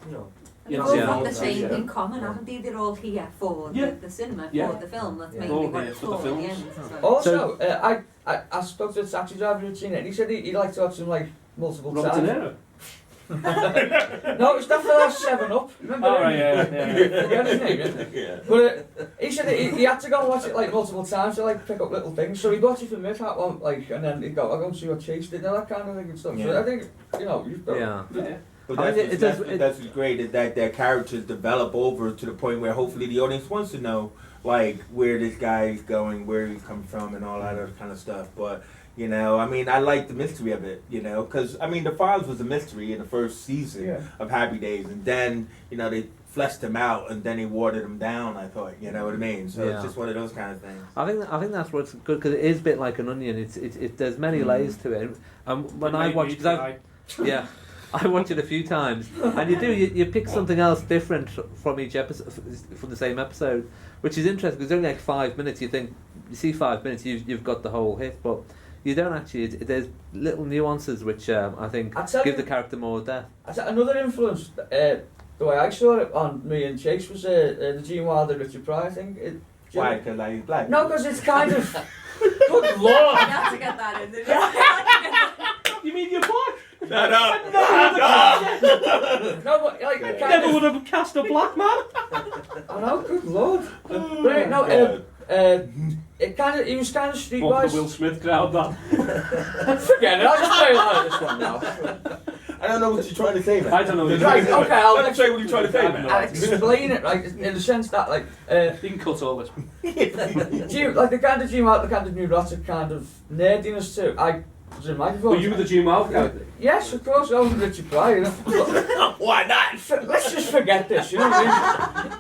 They've Yeah, all yeah. got the Yeah. same Yeah. in common, haven't they? They're all here for Yeah. the cinema, Yeah. for the film. That's Yeah. mainly All what here it's for the for in the films. end. Also, I spoke to a taxi driver who'd seen it, and he said he'd like to watch them like multiple Robert De times. Niro. No, it's not for that 7-Up. Remember Oh, him? right, yeah. Forget his name, yeah? Yeah. But he said that he had to go and watch it like multiple times to like pick up little things. So he'd watch it from midnight one, and then he'd go, I'll go and see what Chase did, that kind of thing and stuff. So Yeah. I think, you've got Yeah. Yeah. But I that's, mean, that's what's great is that their characters develop over to the point where hopefully the audience wants to know like where this guy is going, where he's coming from, and all that other kind of stuff. But I like the mystery of it, because the Files was a mystery in the first season of Happy Days, and then they fleshed him out and then he watered him down. I thought, you know what I mean. So Yeah. it's just one of those kind of things. I think that's what's good because it is a bit like an onion. It's there's many layers to it. And when I watch, Maybe yeah, I watch it a few times, and you pick something else different from each episode, from the same episode, which is interesting because it's only like 5 minutes. You see 5 minutes, you've got the whole hit, but you don't actually. There's little nuances which I think give the character more depth. Another influence, the way I saw it on me and Chase was the Gene Wilder Richard Pryor thing. Why? Because he's black. No, because it's kind of. Good lord! You have to get that in there. You mean you're black? Shut up! No, but like, You never would have cast a black man. I know, good lord. But no, it kind of, he was kind of What streetwise. the Will Smith crowd, that. Forget it, I'll just play like this one now. I don't know what you're trying to say, man. I don't know what you're Right, trying to okay, I'll Let him say what you're trying to say, man. I'll explain it, like, in the sense that, like, You can cut all this. like the kind of Gene Wilder, the kind of neurotic kind of nerdiness too. I was in microphone. Well, you were the Gene Wilder character. Yes, of course, I was Richard Pryor, you know. Why not? Let's just forget this, you know what I mean?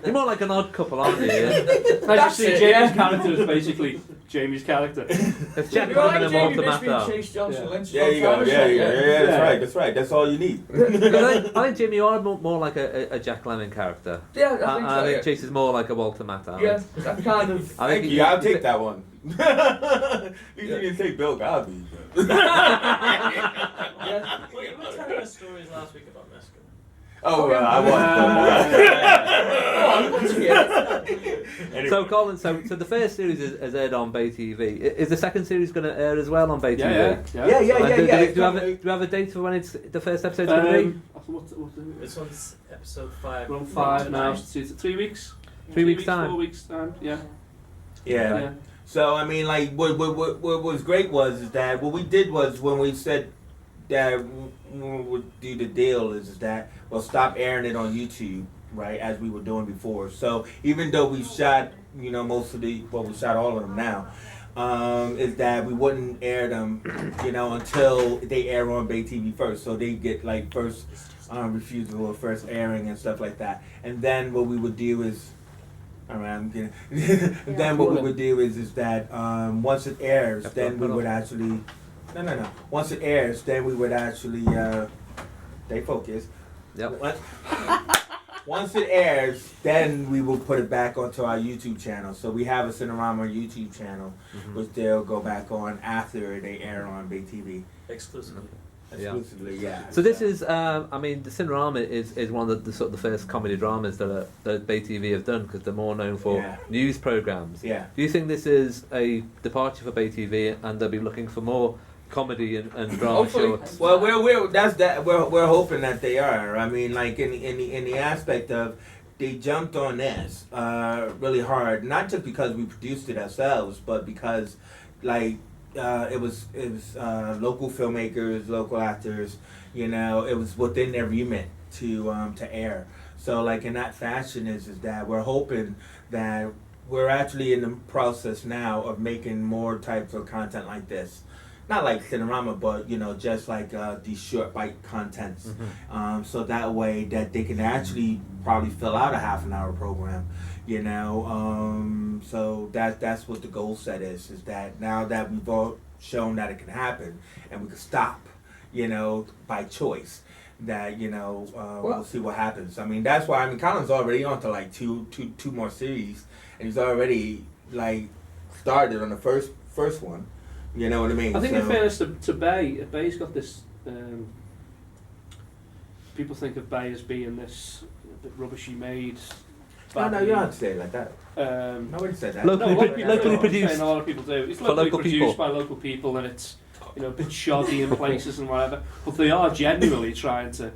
You're more like an odd couple, aren't you? Yeah? As you That's see, it, Jamie's yeah. character is basically Jamie's character. It's Jack You're like Lemmon and Jamie Walter Bixby and Matthau. Chase Johnson Lynch. There you go. Yeah. That's right. That's all you need. I think Jimmy, you are more like a Jack Lemmon character. Yeah, I think so, I think yeah. Chase is more like a Walter Matthau. Yeah, that kind of. I Thank think you. I'll take that one. At least you didn't say Bill Cosby. Yeah. Well, you were telling us stories last week about Mexico. Oh, I was. Anyway. So Colin, so the first series is aired on Bay TV. Is the second series going to air as well on Bay TV? Yeah. And do you have a date for when it's the first episode's going to be? This one's episode 5. We're on 5 now. 3 weeks. 3 weeks time. 4 weeks time. Yeah. Yeah. So I mean, like, what was great is that what we did was when we said that we would do the deal is that we'll stop airing it on YouTube, right, as we were doing before. So even though we shot, we shot all of them now, is that we wouldn't air them, until they air on Bay TV first. So they get like first refusal or first airing and stuff like that. And then what we would do is. Then what we would do is that once it airs, then we would actually Once it airs, then we would actually stay focused. Yep. Once it airs, then we will put it back onto our YouTube channel. So we have a Cinerama YouTube channel, which they'll go back on after they air on Bay TV. Exclusively. Exclusively, yeah. So this is, the Cinerama is one of the sort of the first comedy dramas that Bay TV have done because they're more known for news programs. Yeah. Do you think this is a departure for Bay TV and they'll be looking for more comedy and drama shorts? Well, we're hoping that they are. I mean, like in the aspect of they jumped on this really hard, not just because we produced it ourselves, but because like. It was local filmmakers, local actors. It was within their remit to air. So like in that fashion is that we're hoping that we're actually in the process now of making more types of content like this. Not like Cinerama, but just like these short bite contents. So that way that they can actually probably fill out a half an hour program. So that's what the goal set is that now that we've all shown that it can happen and we can stop, by choice, that, we'll see what happens. I mean, that's why, Colin's already on to like two more series and he's already like started on the first one. You know what I mean? I think in fairness to Bay, Bay's got this, people think of Bay as being this bit rubbishy made. No, you don't have to say it like that. Nobody said that. Locally produced. A lot of people do. It's For locally local produced people. by local people, and it's a bit shoddy in places and whatever. But they are genuinely trying to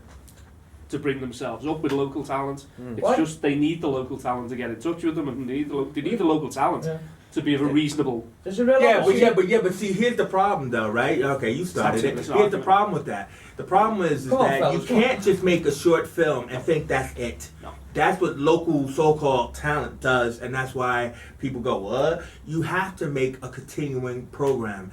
bring themselves up with local talent. It's just they need the local talent to get in touch with them, and they need the local talent to be of a reasonable. There's a real but see, here's the problem though, right? Okay, you started it. Here's the problem with that. The problem is that you can't just make a short film and think that's it. No. That's what local so-called talent does, and that's why people go, what? You have to make a continuing program.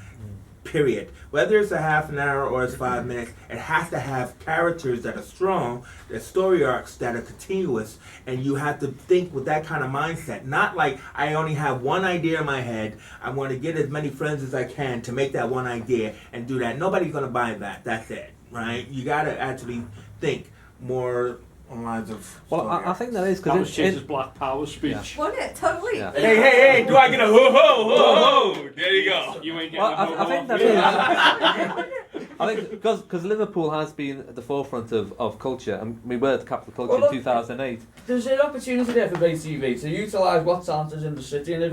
Period. Whether it's a half an hour or it's 5 minutes, it has to have characters that are strong, the story arcs that are continuous, and you have to think with that kind of mindset. Not like I only have one idea in my head. I want to get as many friends as I can to make that one idea and do that. Nobody's gonna buy that. That's it. right? You gotta actually think more on lines of. Well, story I think there is That was because Chase's Black Power speech. Wasn't it? Totally. Yeah. Hey, do I get a ho ho ho ho? There you go. You ain't getting Well, a I think off that me. is. I think because Liverpool has been at the forefront of culture, and we were the capital culture Well, in 2008. There's an opportunity there for BTV to utilise what talent is in the city, and if,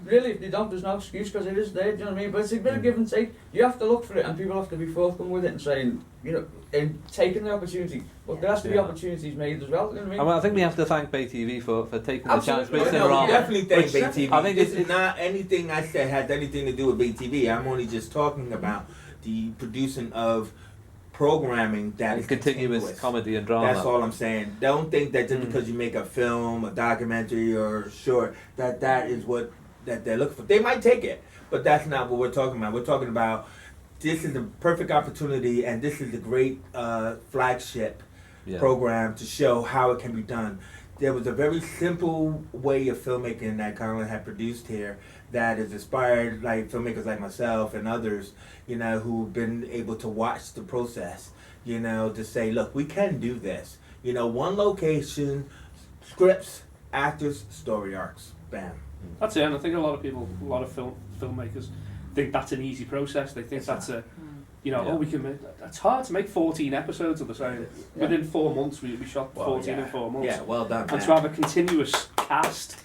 really, if they don't, there's no excuse because it is there. Do you know what I mean? But it's a bit of give and take. You have to look for it, and people have to be forthcoming with it and saying, you know, and taking the opportunity. But there has to be Yeah. opportunities made as well. You know what I mean? I think we have to thank BTV for taking the chance Absolutely. with No, we Cinerama. definitely thank Which- BTV. I think this it's is not anything I said has anything to do with BTV. I'm only just talking about the producing of programming that is continuous comedy and drama. That's all I'm saying. Don't think that just because you make a film, a documentary, or short, that is what that they're looking for. They might take it, but that's not what we're talking about. We're talking about this is the perfect opportunity, and this is the great flagship Yeah. program to show how it can be done. There was a very simple way of filmmaking that Colin had produced here that has inspired like filmmakers like myself and others, you know, who've been able to watch the process, you know, to say, look, we can do this. You know, one location, scripts, actors, story arcs. Bam. That's it, and I think a lot of people, a lot of filmmakers think that's an easy process. They think that's a, you know, Yeah. we can make, it's hard to make 14 episodes of the same. Yeah. Within 4 months, we shot 14 in 4 months. Yeah, well done. And to have a continuous cast,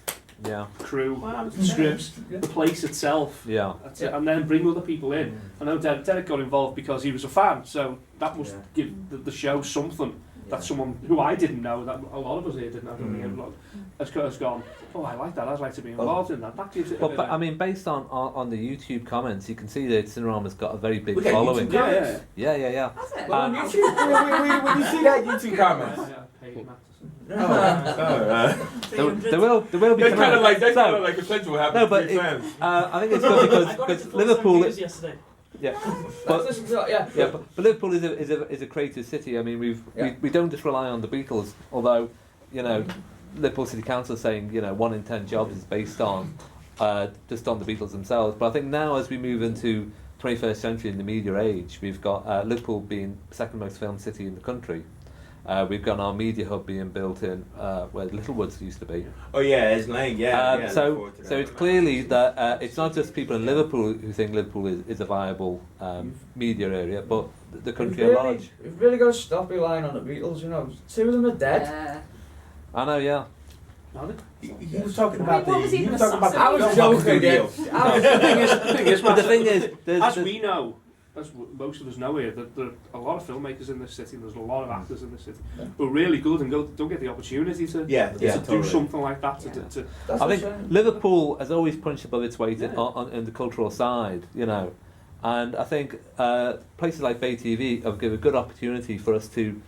Yeah. crew, Well, scripts, Yeah. the place itself, Yeah. that's it, and then bring other people in. I know Derek got involved because he was a fan, so that must Yeah. give the show something. Yeah. That someone who I didn't know, that a lot of us here didn't know, I don't think Mm. everyone has gone, oh, I like that, I'd like to be involved in that. That gives it a Well, bit but of- I mean, based on the YouTube comments, you can see that Cinerama's got a very big We got following. YouTube yeah, comments? yeah. Yeah. Has it? Well, on Um, YouTube, When you see that YouTube comments. Yeah, paid Matt. There will be. That's kind of like So, a central happening. No, but it- I think it's good I got it because to 4 Liverpool. views yesterday. Yeah, Let's but listen to it, yeah. yeah, but Liverpool is a creative city. I mean, Yeah. we don't just rely on the Beatles, although you know, Liverpool City Council is saying 1 in 10 jobs is based on just on the Beatles themselves. But I think now as we move into 21st century in the media age, we've got Liverpool being second most film city in the country. We've got our media hub being built in where Littlewoods used to be. Oh yeah, it's Lane. Yeah. look So forward to that. it's clearly that it's not just people in Liverpool who think Liverpool is a viable media area, but the country at large. We've really got to stop relying on the Beatles, you know. 2 of them are dead. Yeah. I know, yeah. He was talking I mean, about what was the. He even was the talking about the. I was he was talking about the joking, yeah. studio. The thing is, But the thing is, as there's we know, as most of us know here, that there are a lot of filmmakers in this city, there's a lot of actors in this city, who are really good and don't get the opportunity to, Yeah, to yeah, do totally. something like that. To That's I what think I'm saying. Liverpool has always punched above its weight Yeah. on the cultural side, and I think places like Bay TV have given a good opportunity for us to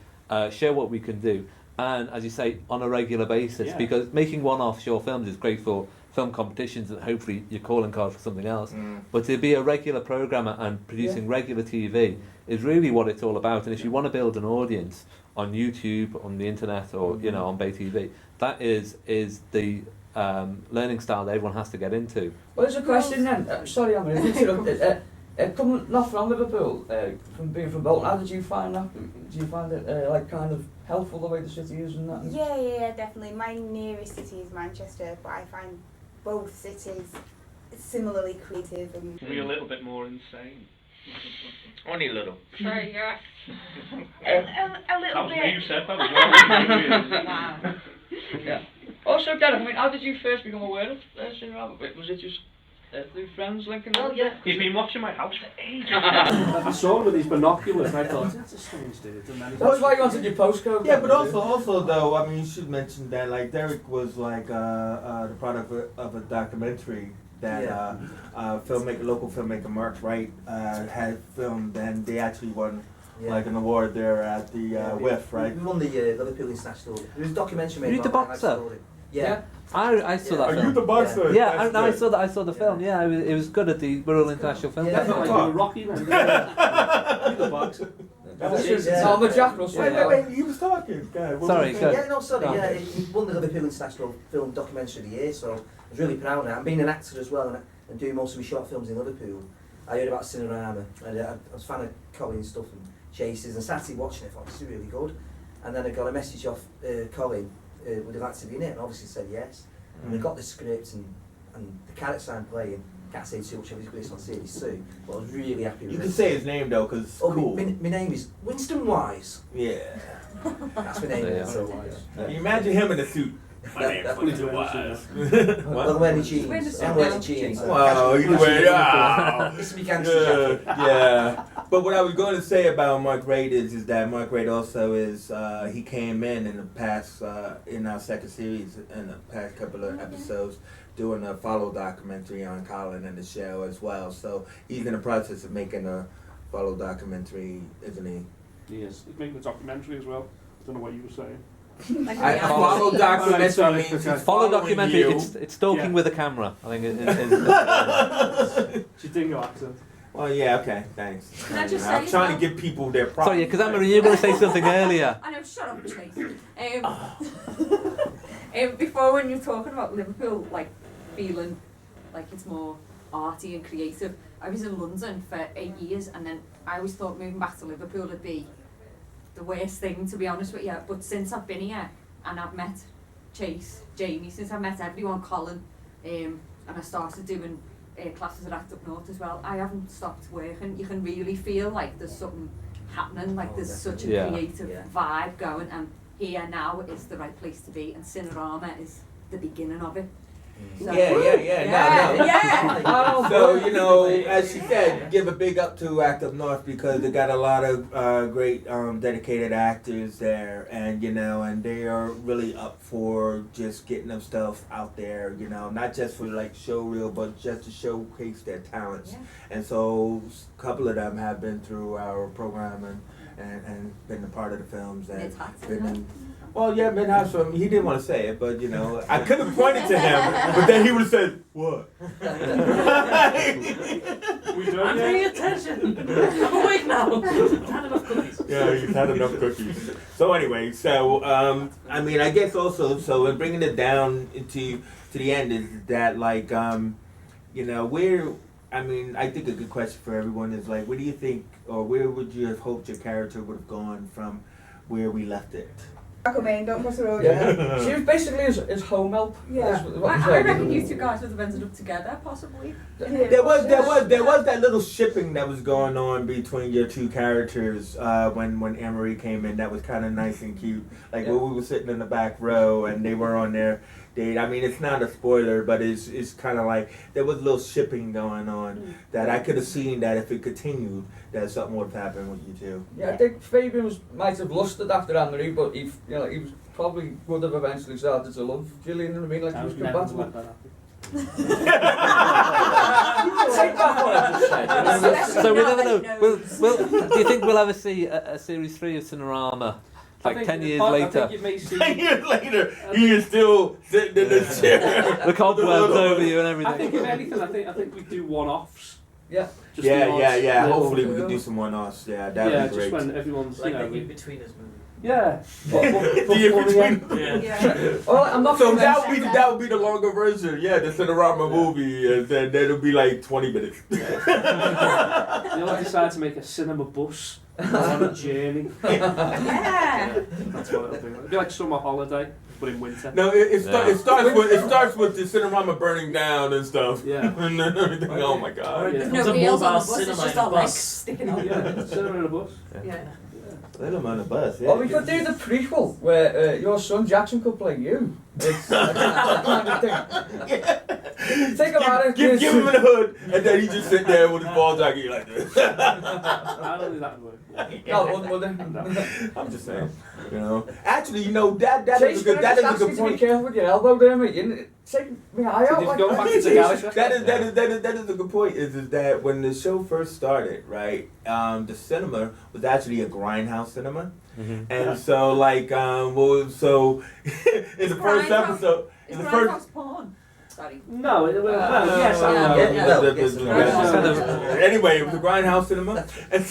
share what we can do, and as you say, on a regular basis, Yeah. because making one-off short films is great for film competitions and hopefully your calling card for something else, but to be a regular programmer and producing regular TV is really what it's all about. And if you want to build an audience on YouTube, on the internet, or on Bay TV, that is the learning style that everyone has to get into. Well, there's a question then. Sorry, I'm going to interrupt. Coming not from Liverpool, from being from Bolton, how did you find that? Do you find it like kind of helpful the way the city is and that? Yeah, definitely. My nearest city is Manchester, but I find both cities similarly creative and. We're a little bit more insane. Only a little. Sorry, yeah. A That little was me who bit. said that. Was wrong. Wow. Yeah. Also, Derek, I mean, how did you first become aware of Cinerama? Was it just through friends linking up? yeah. He's been watching my house for ages. I saw him with these binoculars and I thought, that's a strange dude. And then That was why you wanted your postcode. Yeah, but also though, I mean, you should mention that like Derek was like the product of a documentary that local filmmaker Mark Wright had filmed, and they actually won like an award there at the WIF, right? We won the Liverpool International. It was a documentary made You the about boxer? Yeah. I saw that Are film. you the boxer? Yeah, That's I saw the film. Yeah, it was good at the Royal International Film Yeah. Festival. like you were Rocky then. You the boxer. That's Yeah. just, I'm a Jack Russell. Wait, he was talking. God, what Sorry, was go. he saying? Yeah, no, sorry, No. yeah, he won the Liverpool International Film Documentary of the Year, so I was really proud of that. And being an actor as well, and doing most of my short films in Liverpool, I heard about Cinerama, and I was a fan of Colin and stuff, and chases, and Saturday watching it, I thought this is really good. And then I got a message off Colin, would he like to be in it? And obviously said yes. And I got the script and the character I'm playing, can't say too much of his based on series 2, but I was really happy with You it. can say his name though, because it's cool. My name is Winston Wise. Yeah. That's my name. Yeah. So, Can you imagine him in a suit? My name's Winston Wise. well, I'm wearing jeans. I'm wearing jeans. Wow, you wear This is my gangster jacket. yeah. But what I was going to say about Mark Raid is that Mark Raid also is he came in the past in our second series in the past couple of episodes doing a follow documentary on Colin and the show as well. So he's in the process of making a follow documentary, isn't he? Yes, he's making a documentary as well. I don't know what you were saying. Like I reality. follow documentary Sorry, means he's Follow following documentary. you. It's stalking Yeah. with a camera. I think it is. It's your dingo accent. Well, yeah, okay, thanks. Can I just I'm say trying so? to give people their props. Sorry, because Anne-Marie, you were going to say something earlier. I know, shut up, Chase. Before, when you were talking about Liverpool, like feeling like it's more arty and creative, I was in London for 8 years, and then I always thought moving back to Liverpool would be the worst thing, to be honest with you. But since I've been here and I've met Chase, Jamie, since I've met everyone, Colin, and I started doing classes at Act Up North as well, I haven't stopped working. You can really feel like there's something happening, like there's such a Yeah. creative vibe going, and here now is the right place to be, and Cinerama is the beginning of it. So, Yeah. No. yeah. So, you know, as she said, give a big up to Act Up North because they got a lot of great dedicated actors there, and you know, and they are really up for just getting them stuff out there, you know, not just for like show reel, but just to showcase their talents. Yeah. And so a couple of them have been through our program and been a part of the films and It's hot. been in. Well, yeah, Midhouse from he didn't want to say it, but you know, I could have pointed to him, but then he would have said, "What?" We don't I'm yet. paying attention. I'm awake now. I've had enough cookies. Yeah, you've had enough cookies. So anyway, so I mean, I guess also, so in bringing it down to the end is that like you know, where I mean, I think a good question for everyone is like, where do you think, or where would you have hoped your character would have gone from where we left it? Aquaman, don't cross the road. Yeah. She was basically his home help. Yeah. is what I'm I saying. reckon you two guys would have ended up together, possibly. There was that little shipping that was going on between your two characters when Anne-Marie came in. That was kind of nice and cute. Like Yeah. when we were sitting in the back row and they were on their date. I mean, it's not a spoiler, but it's kind of like there was a little shipping going on that I could have seen that if it continued, that something would have happened with you two. Yeah, I think Fabian might have lusted after Anne-Marie, but he was probably would have eventually started to love Gillian. You know what I mean? Like I he was was never compatible. let that happen. Take back what I just said. you know? So we never Now know. that he Will, do you think we'll ever see a series 3 of Cinerama? I Like think 10 years I later? think you may see. 10 years later, he is still sitting in the chair. The cobwebs over you and I everything. think if anything, I think we do one-offs. Yeah. Just the odds, Yeah. little- Hopefully we could do some one-offs. Yeah, that'd yeah, be great. just when everyone's, Like you know, the In-Betweeners movie. yeah. The in-between. Yeah. Well, I'm not So convinced. that would be the longer version. Yeah, the Cinerama movie, and then it'll be like 20 minutes. They'll decide to make a cinema bus on a journey. Yeah. That's what it'll be. It'll be like summer holiday, but in winter. No, it starts with the Cinerama burning down and stuff. Yeah. And then everything. Oh my Or god. it There's becomes no a wheels on mobile the bus, it's cinema just in a all legs bus. sticking out. Yeah, cinema in a bus. Yeah. Let him on a bus. Yeah. Or we could do the prequel where your son Jackson could play you. It's that kind of thing. Think about it. Give him in the hood, and then he just sit there with his ball jacket like this. I don't think that would work. No, wouldn't it? I'm just saying, you know. Actually, you know that Chase, is a good can I just ask you to be point. careful with your elbow there, mate. Take me eye So out you've like gone that. back into Galaxy. That is a good point. Is that when the show first started, right? The cinema was actually a grindhouse cinema, and so like in the first episode, It's in the first. grindhouse porn. Sorry. No, yes, I know. Anyway, it was a grindhouse cinema, and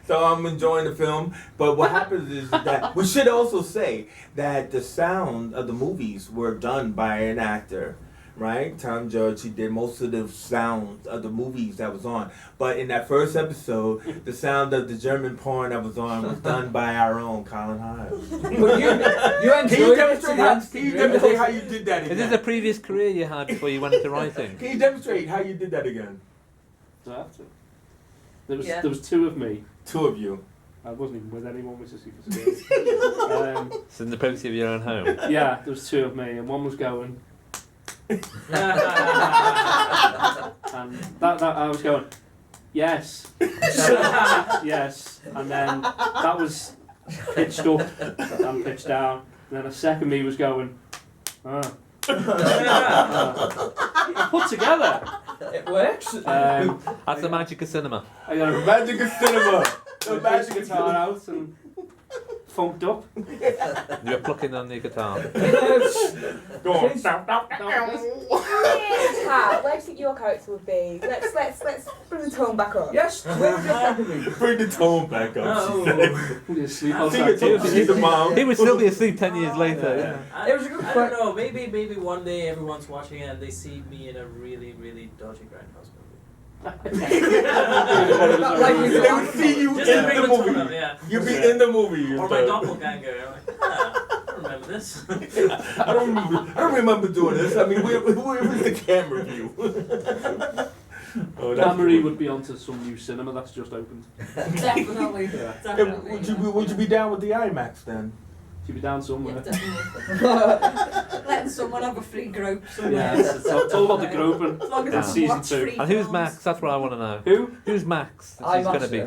so I'm enjoying the film. But what happens is that we should also say that the sound of the movies were done by an actor, right? Tom Judge, he did most of the sounds of the movies that was on. But in that first episode, the sound of the German porn that was on was done by our own Colin Hyde. But you enjoyed Can you it demonstrate to the how, nth can you degree. demonstrate how you did that Is again? this a previous career you had before you went into writing? Can you demonstrate how you did that again? Do I have to? Yeah. There was two of me. Two of you. I wasn't even with anyone, which is super scary. It's in the privacy of your own home. Yeah, there was two of me, and one was going, and that I was going, yes, yes, and then that was pitched up and pitched down, and then a second me was going, put together. It works. That's the magic of cinema. I got a Magic of cinema. The bass magic of guitar cinema. out and funked up. You're plucking on the guitar. Go on. Where do you think your character would be? Let's bring the tone back up. Yes, where did that be? Bring the tone back up. Oh. You sleep Sing outside it to too. the mom. He would still be asleep 10 years later. Yeah. I, It was a good I que- don't know. Maybe one day everyone's watching it and they see me in a really dodgy grindhouse movie. Like we They would see you Just in to bring the the tone up, movie. yeah. You'd be in the movie. Or my doppelganger. I'm like, I remember this. I don't remember doing this. I mean, where was the camera view? Oh, that's Camry good. would be onto some new cinema that's just opened. Definitely. Yeah. Definitely. Would you be down with the IMAX then? She'd be down Yeah, somewhere. definitely. Letting someone have a free grope somewhere. Yeah, it's all about the groping. As long as in I can season watch 2. free And who's films. Max? That's what I want to know. Who? Who's Max? That I'm she's going to be.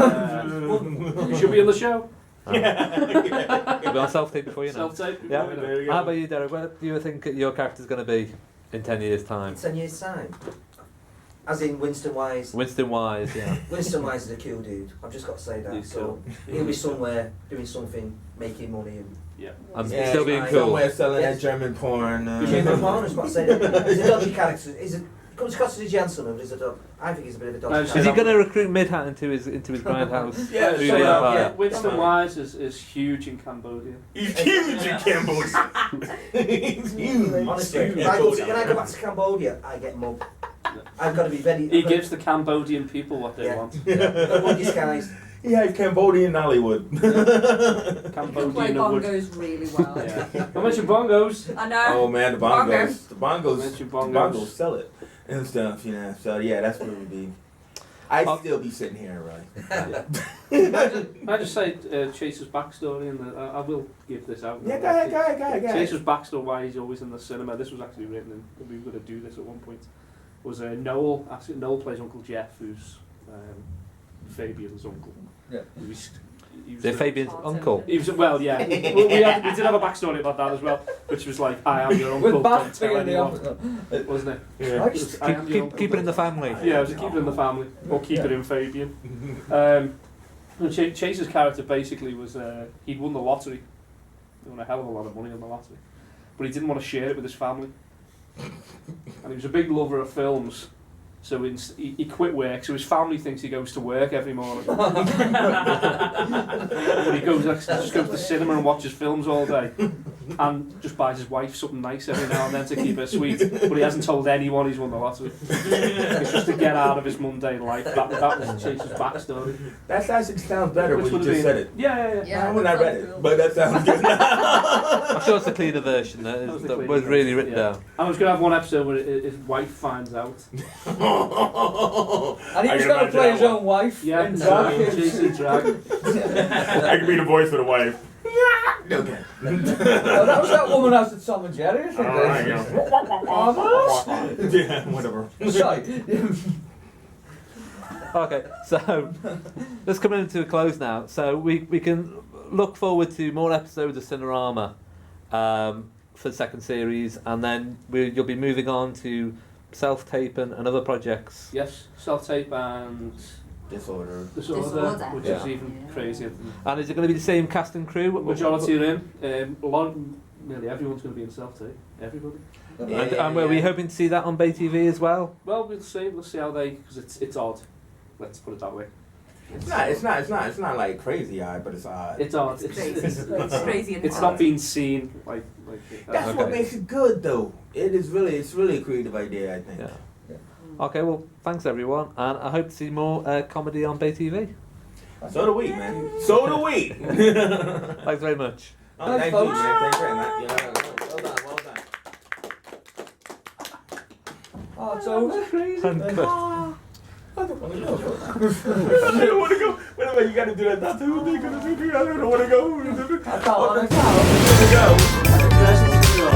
You should be on the show. You'll be on self-tape before you know. Self-tape. Yeah. There you go. How about you, Derek? Where do you think your character's going to be in 10 years' time? 10 years' time. As in Winston Wise. Winston Wise, yeah. Winston Wise is a cool dude. I've just got to say that. He's So cool. he'll be somewhere doing something, making money, and I'm Yeah, still being right. cool. Somewhere selling Yes. that German porn. German porn. I was about to say that. He's a dodgy character. He comes across as a gentleman, but he's a dog. I think he's a bit of a dodgy No, Is he character. going to recruit Midhat into his grindhouse? Yeah, movie shut up. empire? Yeah. Winston Wise is huge in Cambodia. He's huge in Cambodia. He's huge. Honestly, Huge. when I go back to Cambodia, I get mugged. I've got to be ready. He gives the Cambodian people what they Yeah. want. Well, disguised. He has Cambodian Nollywood. You can play Cambodian wood. bongos really well. Yeah. I mentioned bongos. I know. Oh man, the bongos. The bongos. Mention The bongos. bongos sell it and stuff, you know. So yeah, that's what it would be. I'd still be sitting here, right? Can I just say Chaser's backstory, and I will give this out. Yeah, go ahead. Chaser's backstory, why he's always in the cinema. This was actually written, and we were going to do this at one point. Was Noel? Actually, Noel plays Uncle Jeff, who's Fabian's uncle. Yeah. He was They're Fabian's uncle. He was, well, yeah. we did have a backstory about that as well, which was like, I am your uncle. With Don't Bath tell being the anyone. opposite. Wasn't it? Yeah. I It just- was, I am your uncle. Keep it in the family. Yeah, it was a keep it in the family, or keep it in Fabian. Chaser's character basically was, he'd won the lottery. He won a hell of a lot of money on the lottery. But he didn't want to share it with his family. And he was a big lover of films. So he quit work, so his family thinks he goes to work every morning. But he just goes to the cinema and watches films all day. And just buys his wife something nice every now and then to keep her sweet. But he hasn't told anyone he's won the lottery. It's just to get out of his mundane life. That was Chaser's backstory. That actually sounds better when you would've just been- said it. Yeah. Yeah, When I read that it, sounds but that sounds good. I'm sure it's a cleaner version that, That was the that cleaner was really version, written yeah. down. I was going to have one episode where his wife finds out. And he I was can going to imagine play that his one. own wife. Yeah, in Chaser drag. I can be the voice for the wife. Okay. Oh, that was that woman out at Tom and Jerry, I think. Alright, yeah. Yeah, whatever. Sorry. Okay, so let's come into a close now. So we can look forward to more episodes of Cinerama for the second series, and then you'll be moving on to self-tape and other projects. Yes, self-tape and Disorder. Disorder, Disorder. which Yeah. is even Yeah. crazier. And is it going to be the same cast and crew? Majority are in. Nearly everyone's going to be in self-tape. Everybody. And were we hoping to see that on Bay TV as well? Well, we'll see. We'll see how they, because it's odd. Let's put it that way. It's not like crazy odd, but it's odd. It's odd. It's crazy. It's crazy and It's odd. not being seen like. That's Okay. what makes it good, though. It's really a creative idea, I think. Yeah. Okay, well, thanks everyone, and I hope to see more comedy on Bay TV. So do we, man. So do we. Thanks very much. Oh, Thanks, thank you, folks. man. Thanks very much. Yeah, well done, well done. Oh, it's over. And cut. I don't want to go. I don't want to go. Wait a minute, you got to do that. That's who they're going to do. I don't want to go. I can't want to Go.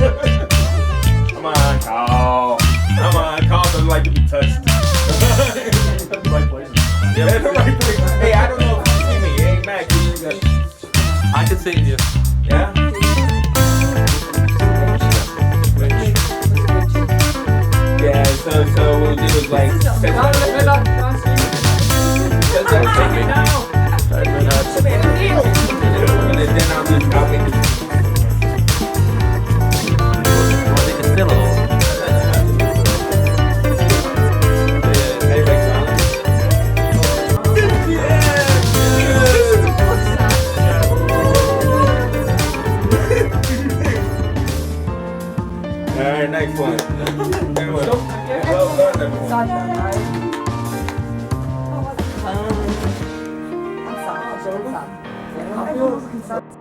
Come on, Carl. Come on, Carl doesn't like to be touched. The right place. Yeah, that's the right place. Hey, I don't know if you see me. Hey, Mac, I can see you. yeah? Yeah, so we'll do like... And then I'll make it... Still all. Alright, next one. Well done, everyone. I'm sad.